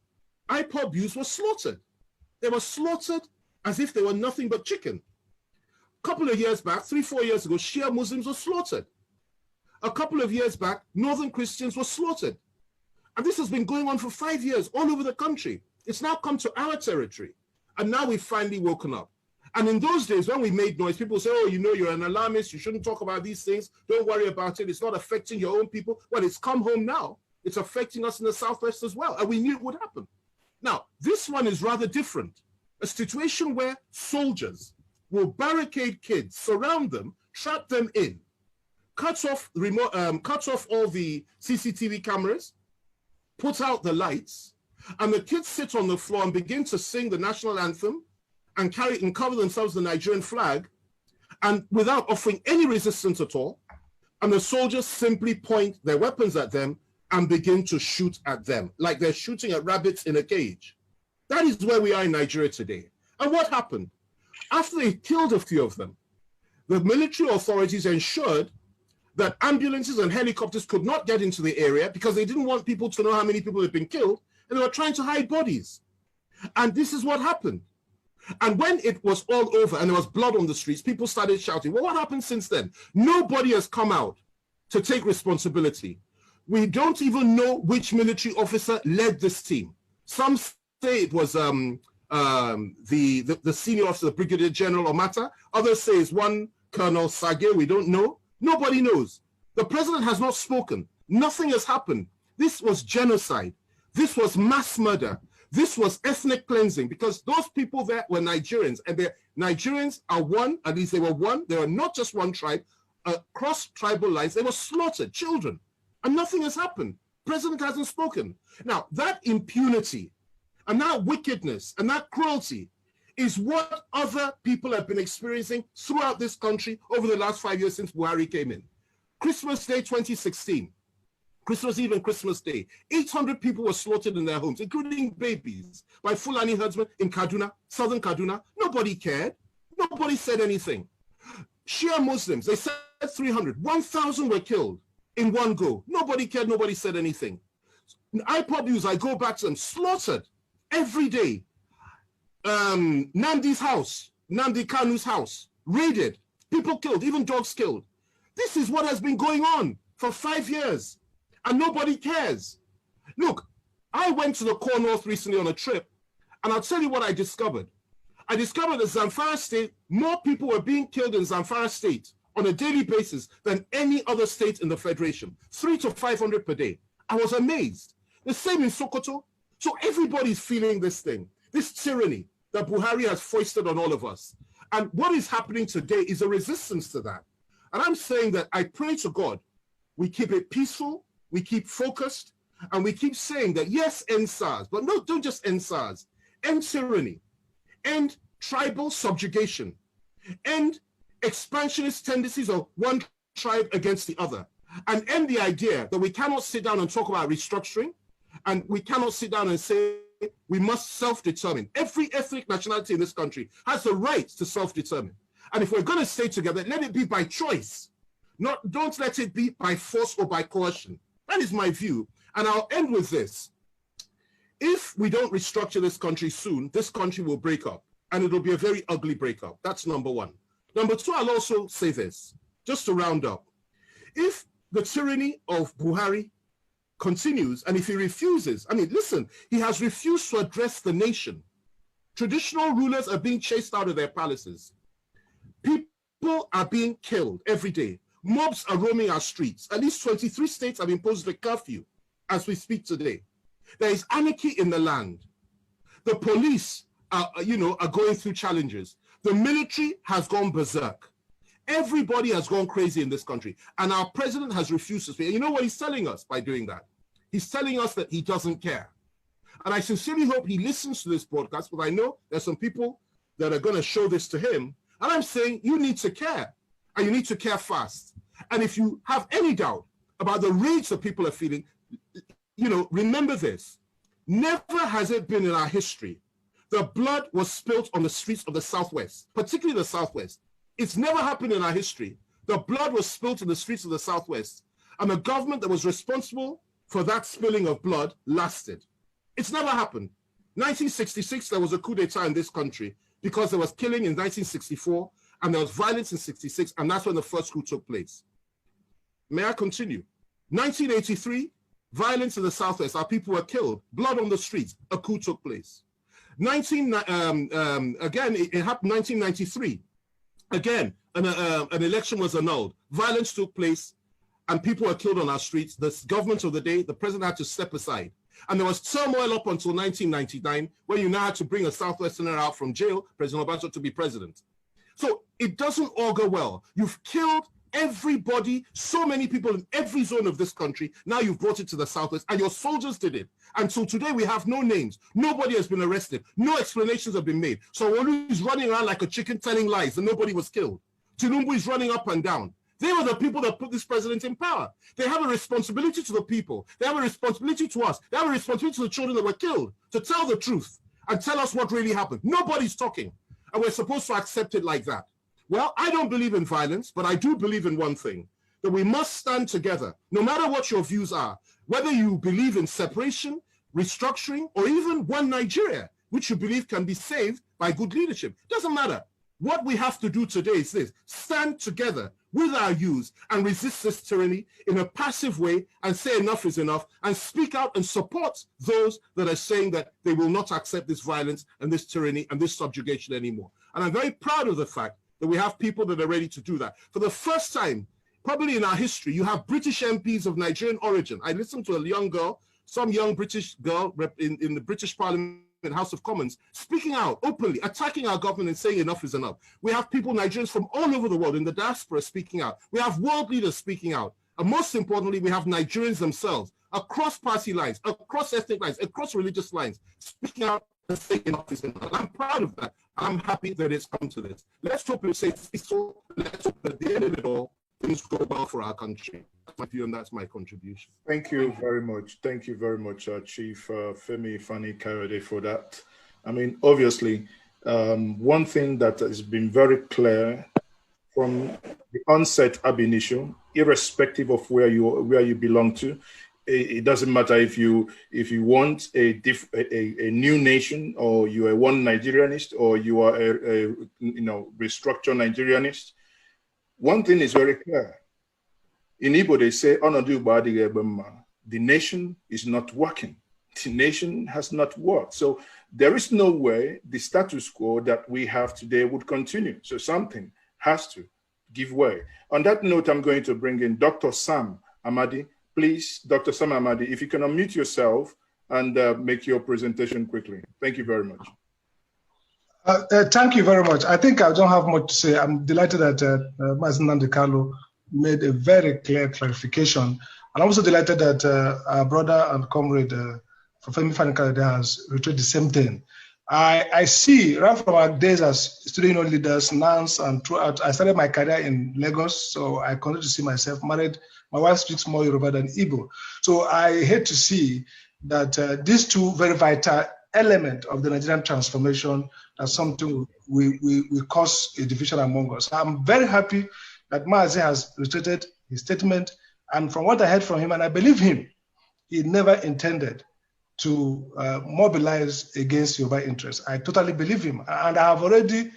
IPOB youths were slaughtered. They were slaughtered as if they were nothing but chicken. A couple of years back, 3-4 years ago, Shia Muslims were slaughtered. A couple of years back, Northern Christians were slaughtered. And this has been going on for 5 years all over the country. It's now come to our territory. And now we've finally woken up. And in those days, when we made noise, people say, oh, you know, you're an alarmist. You shouldn't talk about these things. Don't worry about it. It's not affecting your own people. Well, it's come home now. It's affecting us in the Southwest as well. And we knew it would happen. Now, this one is rather different. A situation where soldiers, will barricade kids, surround them, trap them in, cut off all the CCTV cameras, put out the lights, and the kids sit on the floor and begin to sing the national anthem and cover themselves the Nigerian flag, and without offering any resistance at all. And the soldiers simply point their weapons at them and begin to shoot at them, like they're shooting at rabbits in a cage. That is where we are in Nigeria today. And what happened? After they killed a few of them, the military authorities ensured that ambulances and helicopters could not get into the area because they didn't want people to know how many people had been killed, and they were trying to hide bodies. And this is what happened. And when it was all over and there was blood on the streets, people started shouting. Well, what happened since then? Nobody has come out to take responsibility. We don't even know which military officer led this team. Some say it was the senior officer, the Brigadier General Omata. Others say it's one Colonel Sage. We don't know. Nobody knows. The president has not spoken. Nothing has happened. This was genocide. This was mass murder. This was ethnic cleansing, because those people there were Nigerians, and the Nigerians are one, at least they were one. They are not just one tribe. Across tribal lines, they were slaughtered, children, and nothing has happened. President hasn't spoken. Now, that impunity and that wickedness and that cruelty is what other people have been experiencing throughout this country over the last 5 years since Buhari came in. Christmas Day 2016, Christmas Eve and Christmas Day, 800 people were slaughtered in their homes, including babies, by Fulani herdsmen in Kaduna, southern Kaduna. Nobody cared. Nobody said anything. Shia Muslims, they said 300. 1,000 were killed in one go. Nobody cared. Nobody said anything. IPOB news, I go back to them, slaughtered every day. Namdi's house, Namdi Kanu's house, raided, people killed, even dogs killed. This is what has been going on for 5 years, and nobody cares. Look, I went to the Core North recently on a trip, and I'll tell you what I discovered. I discovered that Zamfara State, more people were being killed in Zamfara State on a daily basis than any other state in the Federation, 300 to 500 per day. I was amazed. The same in Sokoto. So everybody's feeling this thing, this tyranny that Buhari has foisted on all of us. And what is happening today is a resistance to that. And I'm saying that I pray to God, we keep it peaceful, we keep focused, and we keep saying that, yes, end SARS, but no, don't just end SARS, end tyranny, end tribal subjugation, end expansionist tendencies of one tribe against the other, and end the idea that we cannot sit down and talk about restructuring, and we cannot sit down and say we must self-determine. Every ethnic nationality in this country has the right to self-determine. And if we're going to stay together, let it be by choice. Don't let it be by force or by coercion. That is my view. And I'll end with this. If we don't restructure this country soon, this country will break up. And it'll be a very ugly breakup. That's number one. Number two, I'll also say this, just to round up. If the tyranny of Buhari continues, and if he refuses, I mean, listen, he has refused to address the nation. Traditional rulers are being chased out of their palaces. People are being killed every day. Mobs are roaming our streets. At least 23 states have imposed a curfew as we speak today. There is anarchy in the land. The police are going through challenges. The military has gone berserk. Everybody has gone crazy in this country. And our president has refused to speak. And you know what he's telling us by doing that? He's telling us that he doesn't care. And I sincerely hope he listens to this broadcast, because I know there's some people that are going to show this to him. And I'm saying you need to care, and you need to care fast. And if you have any doubt about the rage that people are feeling, remember this. Never has it been in our history the blood was spilt on the streets of the Southwest, particularly the Southwest. It's never happened in our history. The blood was spilt in the streets of the Southwest, and the government that was responsible for that spilling of blood lasted. It's never happened. 1966, there was a coup d'etat in this country because there was killing in 1964, and there was violence in 66, and that's when the first coup took place. May I continue? 1983, violence in the Southwest, our people were killed, blood on the streets, a coup took place. Again, it happened 1993. Again, an election was annulled. Violence took place, and people were killed on our streets. The government of the day, the president had to step aside. And there was turmoil up until 1999, when you now had to bring a Southwesterner out from jail, President Obasanjo, to be president. So it doesn't augur well. You've killed everybody, so many people in every zone of this country. Now you've brought it to the southwest, and your soldiers did it. And so today we have no names. Nobody has been arrested. No explanations have been made. So Olu is running around like a chicken telling lies, and nobody was killed. Tinubu is running up and down. They were the people that put this president in power. They have a responsibility to the people. They have a responsibility to us. They have a responsibility to the children that were killed to tell the truth and tell us what really happened. Nobody's talking. And we're supposed to accept it like that. Well, I don't believe in violence, but I do believe in one thing, that we must stand together, no matter what your views are, whether you believe in separation, restructuring, or even one Nigeria, which you believe can be saved by good leadership. Doesn't matter. What we have to do today is this: stand together with our youth and resist this tyranny in a passive way and say enough is enough, and speak out and support those that are saying that they will not accept this violence and this tyranny and this subjugation anymore. And I'm very proud of the fact that we have people that are ready to do that. For the first time, probably in our history, you have British MPs of Nigerian origin. I listened to a young girl, some young British girl in the British Parliament, in House of Commons, speaking out openly, attacking our government and saying enough is enough. We have people, Nigerians from all over the world in the diaspora, speaking out. We have world leaders speaking out. And most importantly, we have Nigerians themselves, across party lines, across ethnic lines, across religious lines, speaking out and saying enough is enough. I'm proud of that. I'm happy that it's come to this. Let's hope it stays peaceful. Let's hope that at the end of it all, things go well for our country. That's my view, and that's my contribution.
Thank you very much. Thank you very much, Chief Femi Fani-Kayode, for that. I mean, obviously, one thing that has been very clear from the onset ab initio, irrespective of where you belong to, it doesn't matter if you want a new nation, or you are one Nigerianist, or you are a restructured Nigerianist. One thing is very clear. In Igbo, they say, the nation is not working. The nation has not worked. So there is no way the status quo that we have today would continue. So something has to give way. On that note, I'm going to bring in Dr. Sam Amadi. Please, Dr. Sam Amadi, if you can unmute yourself and make your presentation quickly. Thank you very much.
Thank you very much. I think I don't have much to say. I'm delighted that Mazi Nnamdi Kanu made a very clear clarification. And I'm also delighted that our brother and comrade Femi Fani-Kayode has reiterated the same thing. I see, right from our days as student union leaders, NANS, and throughout, I started my career in Lagos, so I continue to see myself married. My wife speaks more Yoruba than Igbo. So I hate to see that these two very vital elements of the Nigerian transformation are something we cause a division among us. I'm very happy that Mazi has reiterated his statement, and from what I heard from him, and I believe him, he never intended to mobilize against Yoruba interests. I totally believe him, and I have already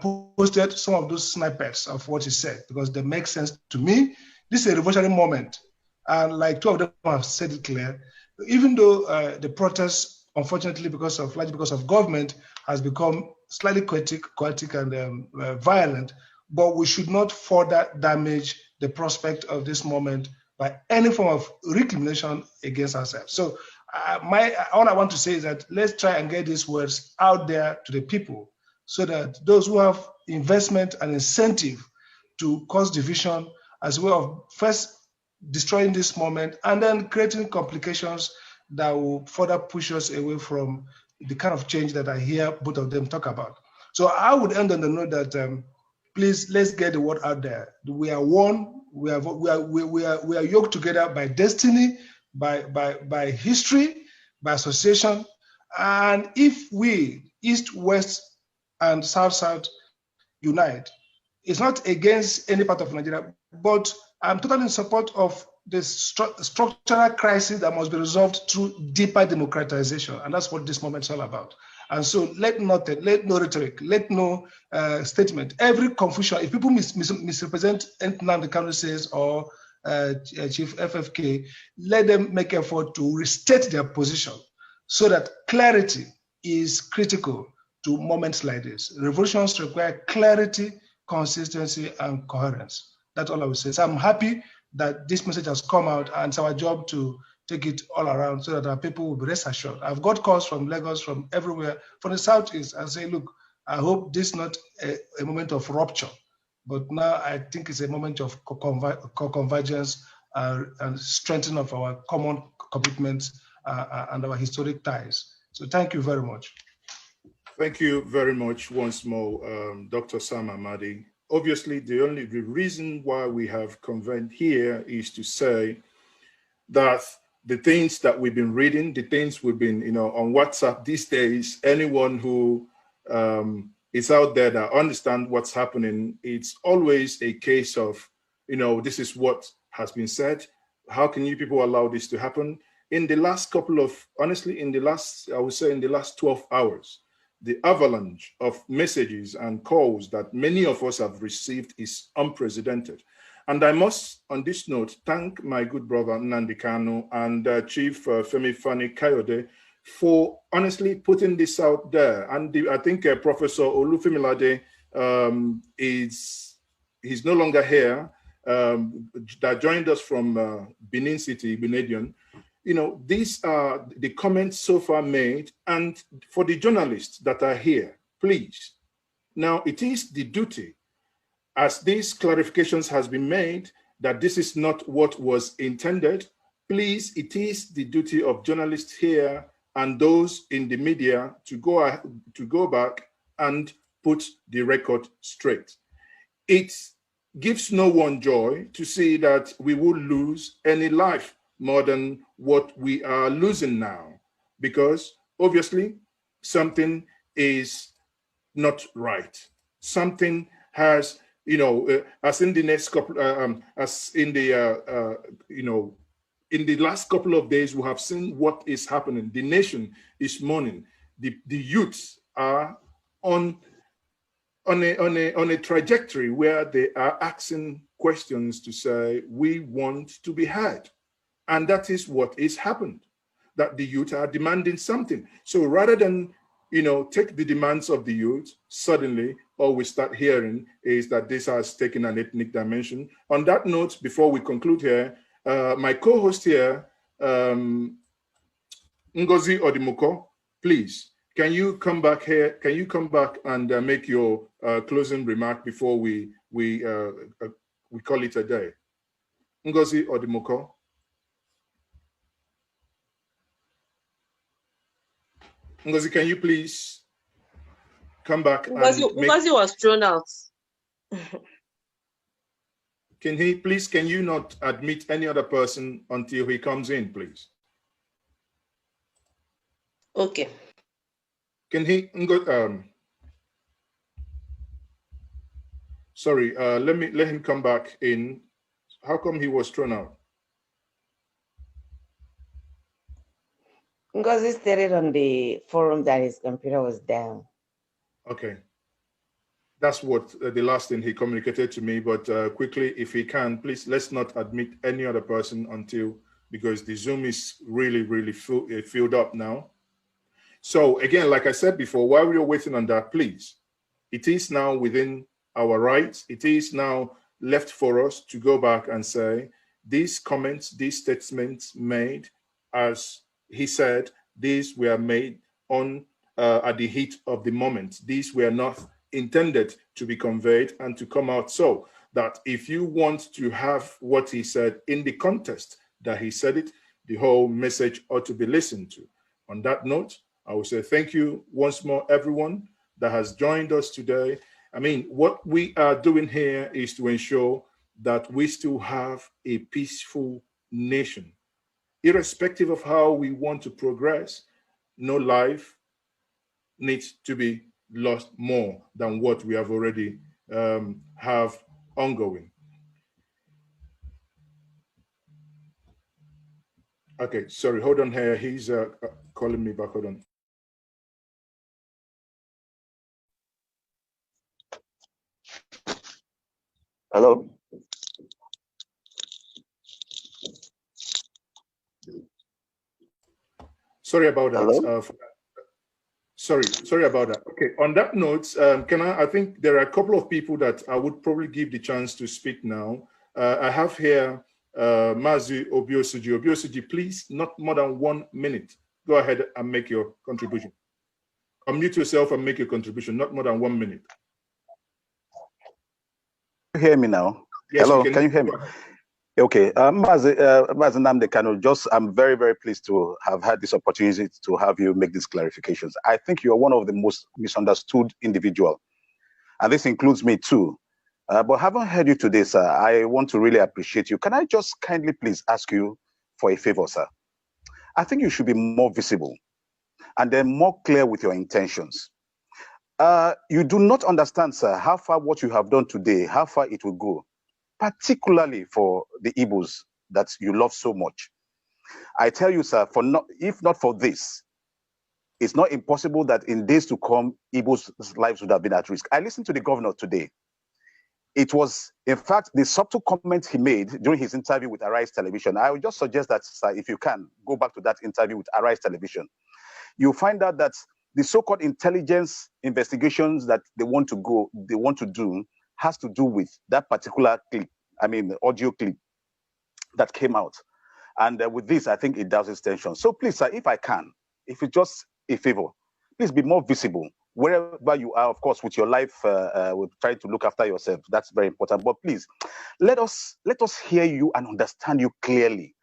posted some of those snippets of what he said, because they make sense to me. This is a revolutionary moment, and like two of them have said it clear, even though the protests, unfortunately, largely because of government, has become slightly chaotic and violent, but we should not further damage the prospect of this moment by any form of recrimination against ourselves. So all I want to say is that let's try and get these words out there to the people, so that those who have investment and incentive to cause division as a way of first destroying this moment and then creating complications that will further push us away from the kind of change that I hear both of them talk about. So I would end on the note that please, let's get the word out there. We are one. We are yoked together by destiny, by history, by association. And if we, East, West, and South, unite, it's not against any part of Nigeria, but I'm totally in support of the structural crisis that must be resolved through deeper democratization. And that's what this moment is all about. And so let no rhetoric, let no statement, every confusion, if people misrepresent anything the Kanu says or Chief FFK, let them make effort to restate their position, so that clarity is critical to moments like this. Revolutions require clarity, consistency, and coherence. That's all I would say. So I'm happy that this message has come out, and it's our job to take it all around so that our people will be rest assured. I've got calls from Lagos, from everywhere, from the Southeast, and say, look, I hope this is not a moment of rupture, but now I think it's a moment of convergence and strengthening of our common commitments and our historic ties. So thank you very much.
Thank you very much once more, Dr. Sam Amadi. Obviously, the reason why we have convened here is to say that the things that we've been reading, the things we've been, on WhatsApp these days, anyone who is out there that understand what's happening, it's always a case of, this is what has been said. How can you people allow this to happen? In the last honestly, I would say in the last 12 hours, the avalanche of messages and calls that many of us have received is unprecedented. And I must, on this note, thank my good brother Nnamdi Kanu and Chief Femi Fani-Kayode for honestly putting this out there. And I think Professor Olufemilade he's no longer here, that joined us from Benin City, Benedion. These are the comments so far made, and for the journalists that are here, please. Now, it is the duty, as these clarifications has been made, that this is not what was intended. Please, it is the duty of journalists here and those in the media to go back and put the record straight. It gives no one joy to see that we will lose any life more than what we are losing now, because obviously something is not right. Something has, as in the next couple, in the last couple of days, we have seen what is happening. The nation is mourning. The youths are on a trajectory where they are asking questions to say, we want to be heard. And that is what is happened, that the youth are demanding something. So rather than, take the demands of the youth, suddenly all we start hearing is that this has taken an ethnic dimension. On that note, before we conclude here, my co-host here, Ngozi Odimuko, please, can you come back here? Can you come back and make your closing remark before we call it a day? Ngozi Odimuko. Ngozi, can you please come back?
Ngozi was thrown out.
Can you not admit any other person until he comes in, please?
Okay.
Can he sorry, let him come back in. How come he was thrown out?
Ngozi stated on the forum that his computer was down.
Okay. That's what the last thing he communicated to me, but quickly, if he can, please, let's not admit any other person because the Zoom is really, really filled up now. So again, like I said before, while we are waiting on that, please, it is now within our rights. It is now left for us to go back and say, these comments, these statements made, as he said, these were made on at the heat of the moment. These were not intended to be conveyed and to come out, so that if you want to have what he said in the context that he said it, the whole message ought to be listened to. On that note, I will say thank you once more, everyone that has joined us today. I mean, what we are doing here is to ensure that we still have a peaceful nation. Irrespective of how we want to progress, no life needs to be lost more than what we have already have ongoing. Okay, sorry, hold on here. He's calling me back, hold on.
Hello.
Sorry about that. Sorry about that. Okay, on that note, I think there are a couple of people that I would probably give the chance to speak now. I have here Mazi Obiosuji. Obiosuji, please, not more than 1 minute. Go ahead and make your contribution. Unmute yourself and make a contribution, not more than 1 minute.
You hear me now?
Yes,
hello, can you hear me? Okay, Mazi Nnamdi Kanu, I'm very, very pleased to have had this opportunity to have you make these clarifications. I think you're one of the most misunderstood individuals, and this includes me too. But having heard you today, sir, I want to really appreciate you. Can I just kindly please ask you for a favor, sir? I think you should be more visible and then more clear with your intentions. You do not understand, sir, how far what you have done today, how far it will go, particularly for the Igbos that you love so much. I tell you, sir, if not for this, it's not impossible that in days to come, Igbos' lives would have been at risk. I listened to the governor today. It was, in fact, the subtle comment he made during his interview with Arise Television. I would just suggest that, sir, if you can, go back to that interview with Arise Television. You'll find out that the so-called intelligence investigations that they want to do has to do with that particular clip, audio clip that came out. And with this, I think it does extension. So please, sir, if I can, if it's just a favor, please be more visible wherever you are, of course, with your life, with trying to look after yourself. That's very important. But please, let us hear you and understand you clearly,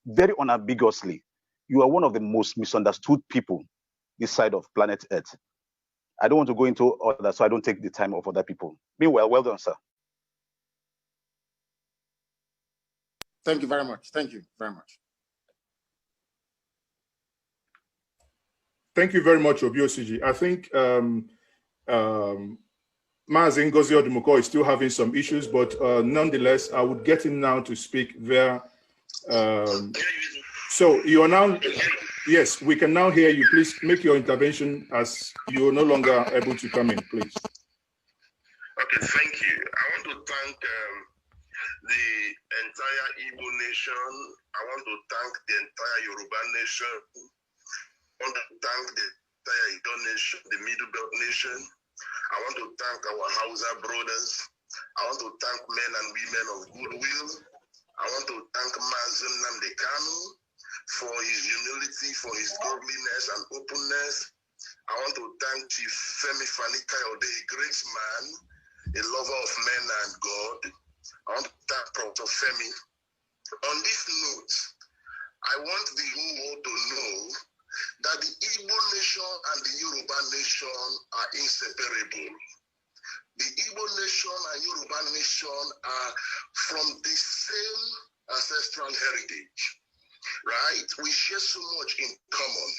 very unambiguously. You are one of the most misunderstood people this side of planet Earth. I don't want to go into others, so I don't take the time of other people. Meanwhile, well done, sir.
Thank you very much. Thank you very much.
Thank you very much, Obiosiji. I think Mazi Ngozi Odumoko is still having some issues, but nonetheless, I would get him now to speak via. So you are now, yes, we can now hear you. Please make your intervention as you are no longer able to come in, please.
Okay, thank you. I want to thank the entire Igbo nation. I want to thank the entire Yoruba nation. I want to thank the entire Ido nation, the Middle Belt nation. I want to thank our Hausa brothers. I want to thank men and women of goodwill. I want to thank Mazi Nnamdi Kanu for his humility, for his godliness and openness. I want to thank Chief Femi Fani-Kayode, a great man, a lover of men and God. I want to thank Dr. Femi. On this note, I want the whole world to know that the Igbo nation and the Yoruba nation are inseparable. The Igbo nation and Yoruba nation are from the same ancestral heritage, right? We share so much in common.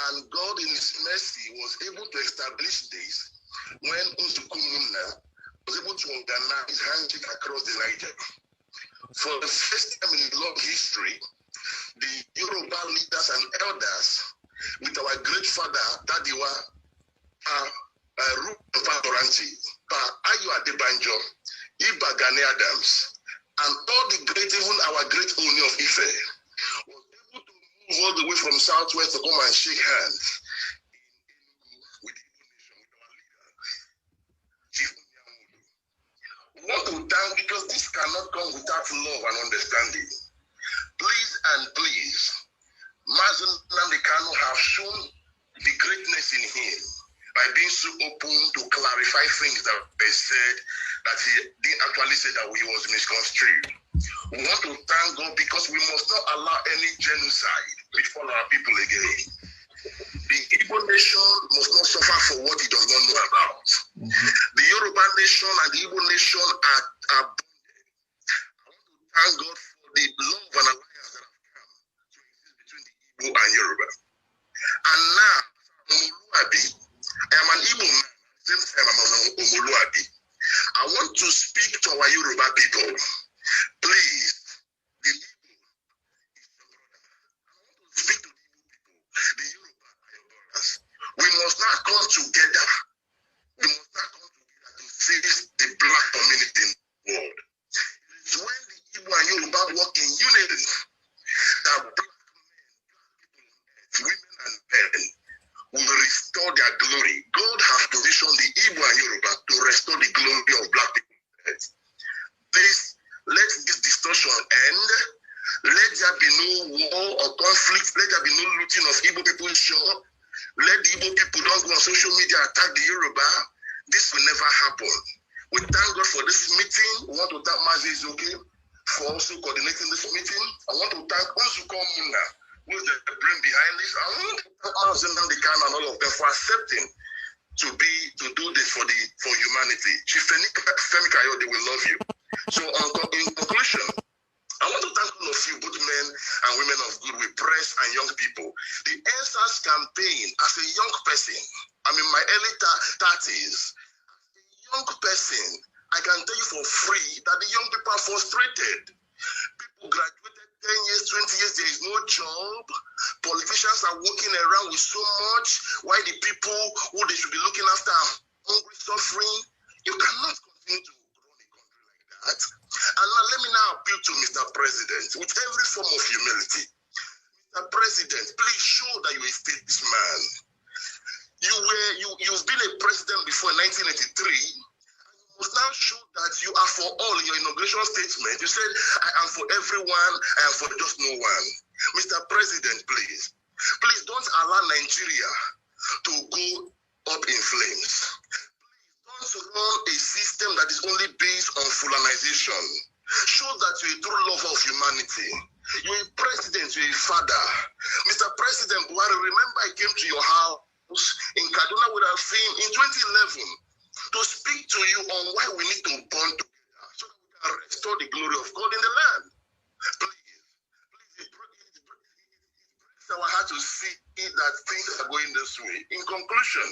And God in his mercy was able to establish this when Nzukumuna was able to organize handshake across the Niger. For the first time in long history, the Yoruba leaders and elders, with our great father, Tadiwa, Rupadoranti, Ayo Adebanjo, Iba Gani Adams, and all the great, even our great Oni of Ife, was able to move all the way from southwest to come and shake hands with the Igbo nation, with our leader, Chief Onyamudu. We want to thank, because this cannot come without love and understanding. Please and please, Mazi Nnamdi Kanu have shown the greatness in him by being so open to clarify things that they said that he didn't actually say that he was misconstrued. We want to thank God because we must not allow any genocide befall our people again. The Igbo nation must not suffer for what he does not know about. The Yoruba nation and the Igbo nation are bonded. I want to thank God for the love and alliance that have come to exist between the Igbo and Yoruba. And now, Omoluabi, I am an Igbo man, same time I'm an Omoluabi. I want to speak to our Yoruba people. Please, the Igbo is your brother. I want to speak to the Igbo people. The Yoruba are your brothers. We must not come together. We must not come together to face the black community in the world. It's when the Igbo and Yoruba work in unity that black men, women and men will restore their glory. God has positioned the Igbo and Yoruba to restore the glory of black people. Please, let this distortion end. Let there be no war or conflict. Let there be no looting of Igbo people's shop. let the Igbo people don't go on social media attack the Yoruba. This will never happen. We thank God for this meeting. We want to thank Mazi Ezeoke for also coordinating this meeting. I want to thank Ozuko Muna, who is the brain behind this. I want to thank Mazi Namdekan and all of them for accepting to do this for humanity. Chief Femi Kayode, we love you. So in conclusion, I want to thank all of you, both men and women of goodwill, press and young people. The NSAS campaign, as a young person, I'm in my early 30s, a young person, I can tell you for free that the young people are frustrated. People graduated 10 years, 20 years, there is no job. Politicians are walking around with so much. Why the people who they should be looking after are hungry, suffering? You cannot continue to run a country like that. And now let me now appeal to Mr. President with every form of humility. Mr. President, please show that you're a statesman. You've been a president before in 1983. You must now show that you are for all. In your inauguration statement, you said, I am for everyone, I am for just no one. Mr. President, please don't allow Nigeria to go up in flames. Please don't run a system that is only based on Fulanization. Show that you're a true lover of humanity. You're a president, you're a father. Mr. President Buhari, remember I came to your house in Kaduna with our film in 2011 to speak to you on why we need to bond together so that we can restore the glory of God in the land. Please, it breaks our heart to see that things are going this way. In conclusion,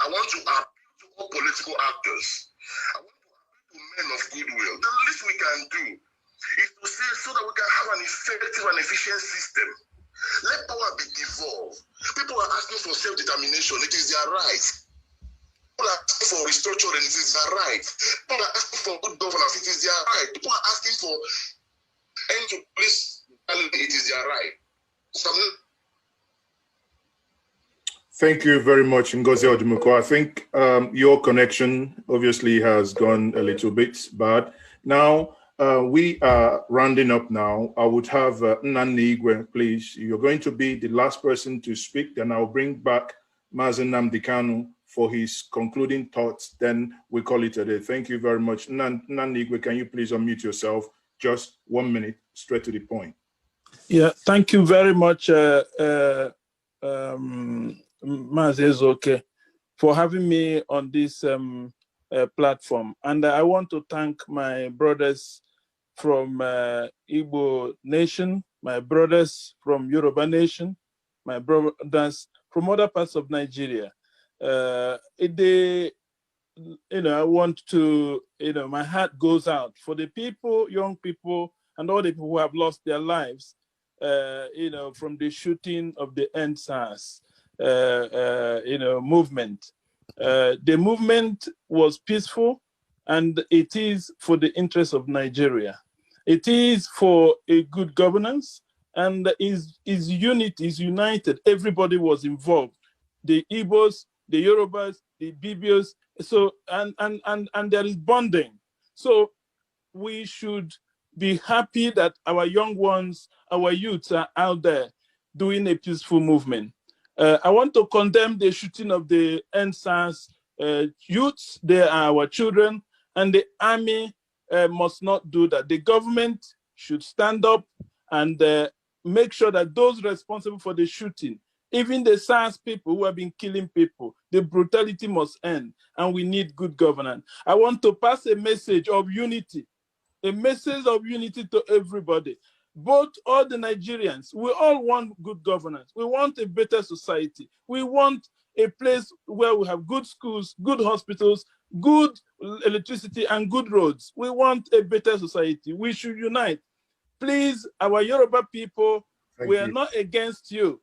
I want to appeal to all political actors. I want to appeal to men of goodwill. The least we can do is to say so that we can have an effective and efficient system. Let power be devolved. People are asking for self-determination. It is their right. People are asking for restructuring. It is their right. People are asking for good governance. It is their right. People are asking for end to police. It is their right.
Thank you very much, Ngozi Odumuko. I think your connection obviously has gone a little bit bad. Now, we are rounding up now. I would have Nnanna Igwe, please. You're going to be the last person to speak. Then I'll bring back Mazi Nnamdi Kanu for his concluding thoughts. Then we call it a day. Thank you very much. Nnanna Igwe, can you please unmute yourself? Just 1 minute, straight to the point.
Yeah, thank you very much, Mazi Ezeoke, for having me on this platform. And I want to thank my brothers from Igbo Nation, my brothers from Yoruba Nation, my brothers from other parts of Nigeria. I want to, my heart goes out for the people, young people, and all the people who have lost their lives, from the shooting of the NSAS, movement. The movement was peaceful, and it is for the interest of Nigeria. It is for a good governance, and is united. Everybody was involved. The Igbos, the Yorubas, the Bibios. So and there is bonding. So we should be happy that our young ones, our youths are out there doing a peaceful movement. I want to condemn the shooting of the NSAS youths. They are our children, and the army must not do that. The government should stand up and make sure that those responsible for the shooting, even the SARS people who have been killing people, the brutality must end, and we need good governance. I want to pass a message of unity, to everybody. Both all the Nigerians, we all want good governance. We want a better society. We want a place where we have good schools, good hospitals, good electricity, and good roads. We want a better society. We should unite. Please, our Yoruba people, we are not against you.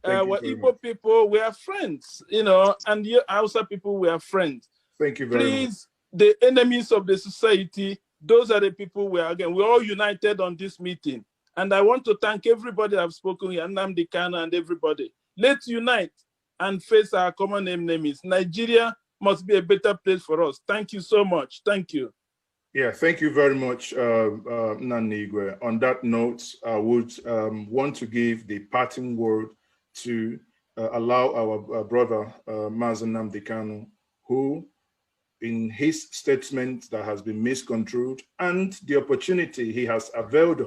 Our Igbo people, we are friends, and your Hausa people, we are friends.
Thank you very much.
Please, the enemies of the society, those are the people we're all united on this meeting. And I want to thank everybody I've spoken here, Nnamdi Kanu and everybody. Let's unite and face our common enemies. Nigeria must be a better place for us. Thank you so much. Thank you.
Yeah, thank you very much, Nnanna Igwe. On that note, I would want to give the parting word to allow our brother Mazi Nnamdi Kanu, who in his statement that has been misconstrued and the opportunity he has availed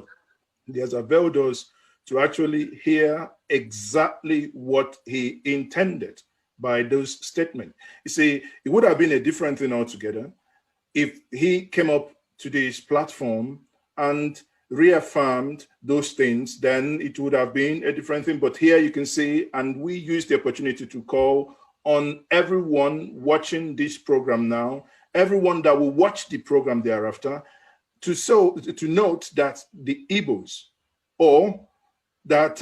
us to actually hear exactly what he intended by those statements. You see, it would have been a different thing altogether if he came up to this platform and reaffirmed those things, then it would have been a different thing. But here you can see, and we use the opportunity to call on everyone watching this program now, everyone that will watch the program thereafter, to note that the Igbos, or that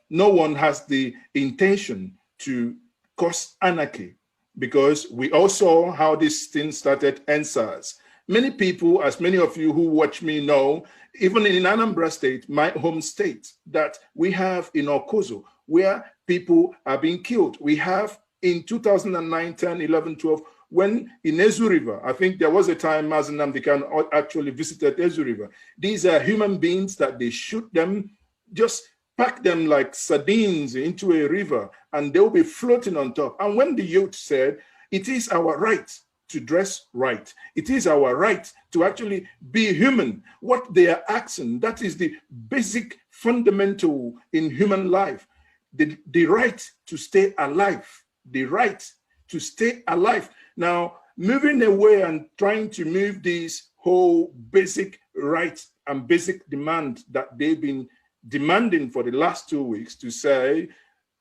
no one has the intention to cause anarchy, because we all saw how this thing started NSAS. Many people, as many of you who watch me know, even in Anambra State, my home state, that we have in Okozo, where people are being killed. We have in 2009, 10, 11, 12, when in Ezu River, I think there was a time Mazi Nnamdi Kanu actually visited Ezu River. These are human beings that they shoot them, just pack them like sardines into a river, and they'll be floating on top. And when the youth said, it is our right to dress right, it is our right to actually be human, what they are asking, that is the basic fundamental in human life, the right to stay alive, the right to stay alive. Now, moving away and trying to move this whole basic right and basic demand that they've been demanding for the last 2 weeks, to say,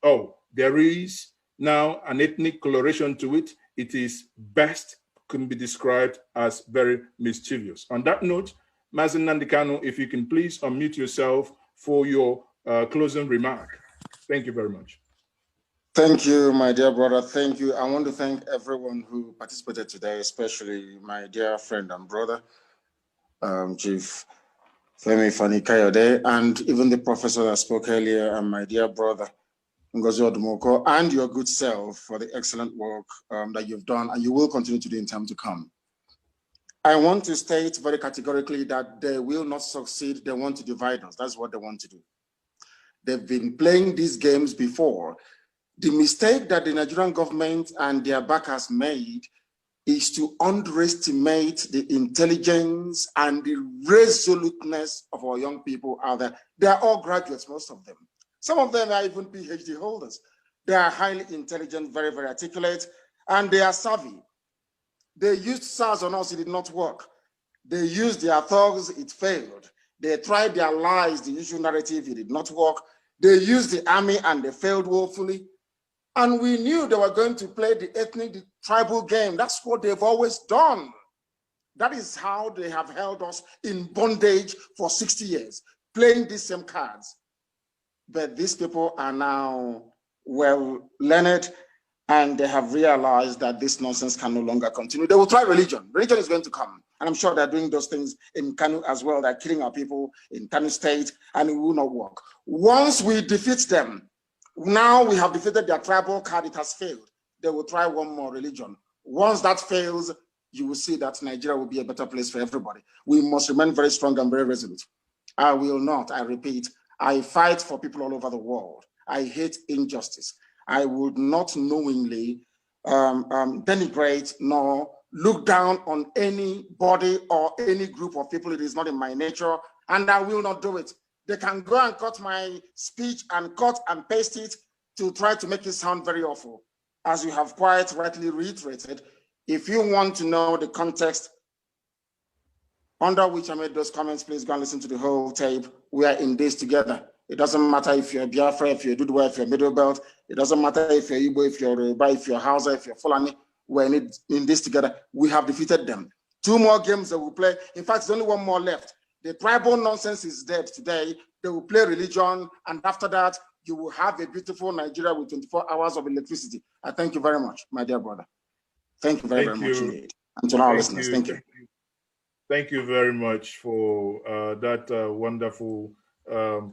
oh, there is now an ethnic coloration to it, it is best can be described as very mischievous. On that note, Mazi Nnamdi Kanu, if you can please unmute yourself for your closing remark. Thank you very much.
Thank you, my dear brother. Thank you. I want to thank everyone who participated today, especially my dear friend and brother, Chief Femi Fani-Kayode, and even the professor that spoke earlier, and my dear brother, Ngozi Odumoko, and your good self for the excellent work that you've done and you will continue to do in time to come. I want to state very categorically that they will not succeed. They want to divide us. That's what they want to do. They've been playing these games before. The mistake that the Nigerian government and their backers made is to underestimate the intelligence and the resoluteness of our young people out there. They are all graduates, most of them. Some of them are even PhD holders. They are highly intelligent, very, very articulate, and they are savvy. They used SARS on us, it did not work. They used their thugs, it failed. They tried their lies, the usual narrative, it did not work. They used the army and they failed woefully. And we knew they were going to play the ethnic, the tribal game. That's what they've always done. That is how they have held us in bondage for 60 years, playing these same cards. But these people are now well learned, and they have realized that this nonsense can no longer continue. They will try religion. Religion is going to come. And I'm sure they're doing those things in Kanu as well. They're killing our people in Kanu State, and it will not work. Once we defeat them, now we have defeated their tribal card, it has failed. They will try one more religion. Once that fails, you will see that Nigeria will be a better place for everybody. We must remain very strong and very resolute. I will not, I repeat, I fight for people all over the world. I hate injustice. I would not knowingly denigrate nor look down on anybody or any group of people. It is not in my nature, and I will not do it. They can go and cut my speech and cut and paste it to try to make it sound very awful. As you have quite rightly reiterated, if you want to know the context under which I made those comments, please go and listen to the whole tape. We are in this together. It doesn't matter if you're Biafra, if you're Dudwa, if you're Middle Belt. It doesn't matter if you're Igbo, if you're Yoruba, if you're Hausa, if you're Fulani. We're in this together. We have defeated them. 2 more games that we'll play. In fact, there's only 1 more left. The tribal nonsense is dead today. They will play religion, and after that, you will have a beautiful Nigeria with 24 hours of electricity. I thank you very much, my dear brother. Thank you very, very much indeed. And to our listeners, thank you.
Thank you very much for that wonderful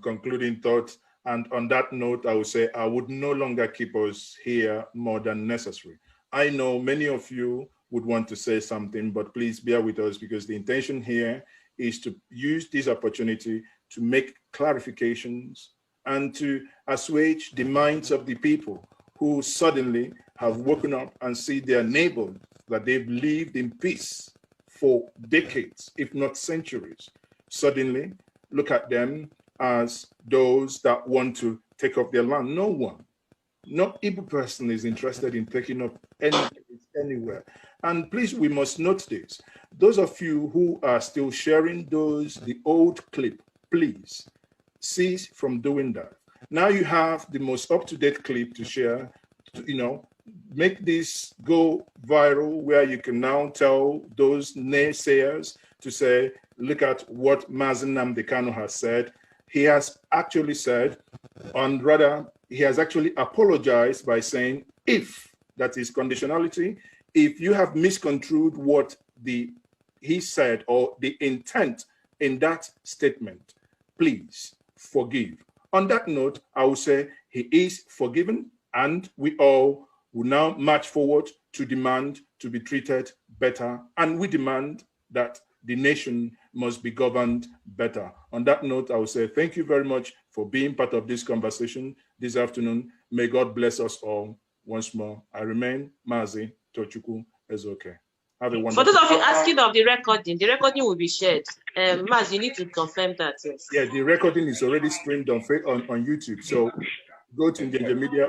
concluding thought. And on that note, I would say I would no longer keep us here more than necessary. I know many of you would want to say something, but please bear with us, because the intention here is to use this opportunity to make clarifications and to assuage the minds of the people who suddenly have woken up and see their neighbors that they've lived in peace for decades, if not centuries, suddenly look at them as those that want to take up their land. No one, no Igbo person is interested in taking up any place anywhere. And please, we must note this. Those of you who are still sharing the old clip, please cease from doing that. Now you have the most up-to-date clip to share, to, make this go viral, where you can now tell those naysayers to say, look at what Mazi Nnamdi Kanu has said. He has actually said, and rather, he has actually apologized by saying, if, that is conditionality, if you have misconstrued what he said or the intent in that statement, please forgive. On that note, I will say he is forgiven, and we all will now march forward to demand to be treated better, and we demand that the nation must be governed better. On that note, I will say thank you very much for being part of this conversation this afternoon. May God bless us all once more. I remain Mazi Tochukwu Ezoke. Have a wonderful.
For those of you asking of the recording will be shared. Maz, you need to confirm that. Yes.
Yeah, the recording is already streamed on YouTube. So go to Engage Media